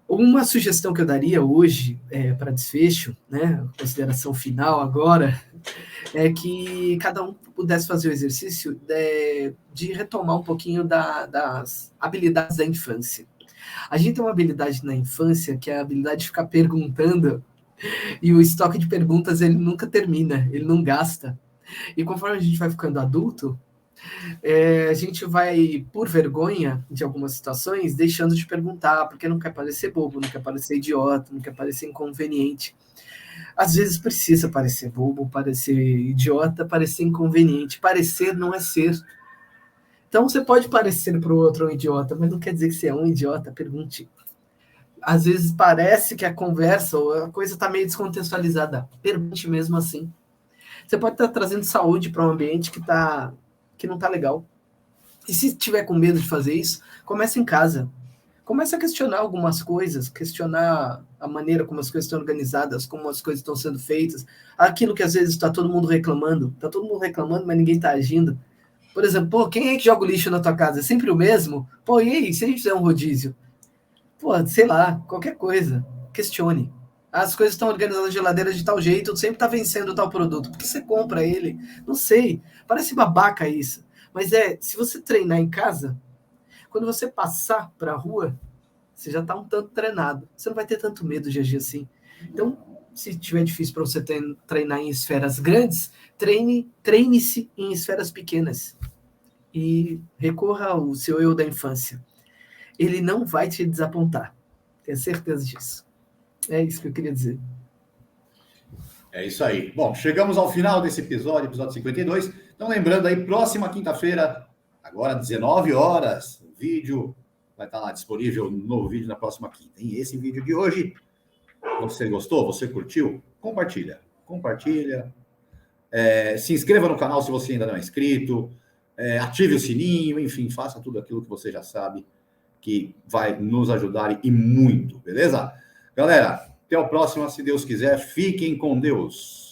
Speaker 3: Uma sugestão que eu daria hoje para desfecho, né? Consideração final agora, é que cada um pudesse fazer o exercício de retomar um pouquinho das habilidades da infância. A gente tem uma habilidade na infância que é a habilidade de ficar perguntando e o estoque de perguntas ele nunca termina, ele não gasta. E conforme a gente vai ficando adulto, a gente vai, por vergonha de algumas situações, deixando de perguntar, porque não quer parecer bobo, não quer parecer idiota, não quer parecer inconveniente. Às vezes precisa parecer bobo, parecer idiota, parecer inconveniente. Parecer não é ser. Então você pode parecer para o outro um idiota, mas não quer dizer que você é um idiota. Pergunte. Às vezes parece que a conversa ou a coisa está meio descontextualizada. Pergunte mesmo assim. Você pode estar trazendo saúde para um ambiente que não está legal. E se tiver com medo de fazer isso, comece em casa. Comece a questionar algumas coisas, questionar a maneira como as coisas estão organizadas, como as coisas estão sendo feitas, aquilo que às vezes está todo mundo reclamando, mas ninguém está agindo. Por exemplo, pô, quem é que joga o lixo na tua casa? É sempre o mesmo? Pô, e aí, se a gente fizer um rodízio? Pô, sei lá, qualquer coisa, questione. As coisas estão organizadas na geladeira de tal jeito, sempre está vencendo tal produto. Por que você compra ele? Não sei, parece babaca isso. Mas se você treinar em casa, quando você passar para a rua, você já está um tanto treinado. Você não vai ter tanto medo de agir assim. Então, se tiver difícil para você treinar em esferas grandes, treine-se em esferas pequenas. E recorra ao seu eu da infância. Ele não vai te desapontar. Tenha certeza disso. É isso que eu queria dizer.
Speaker 1: É isso aí. Bom, chegamos ao final desse episódio 52. Então, lembrando aí, próxima quinta-feira, agora 19 horas, o vídeo vai estar lá disponível, um novo vídeo na próxima quinta. E esse vídeo de hoje, você gostou? Você curtiu? Compartilha. Se inscreva no canal se você ainda não é inscrito. Ative o sininho, enfim, faça tudo aquilo que você já sabe que vai nos ajudar e muito, beleza? Galera, até a próxima, se Deus quiser. Fiquem com Deus.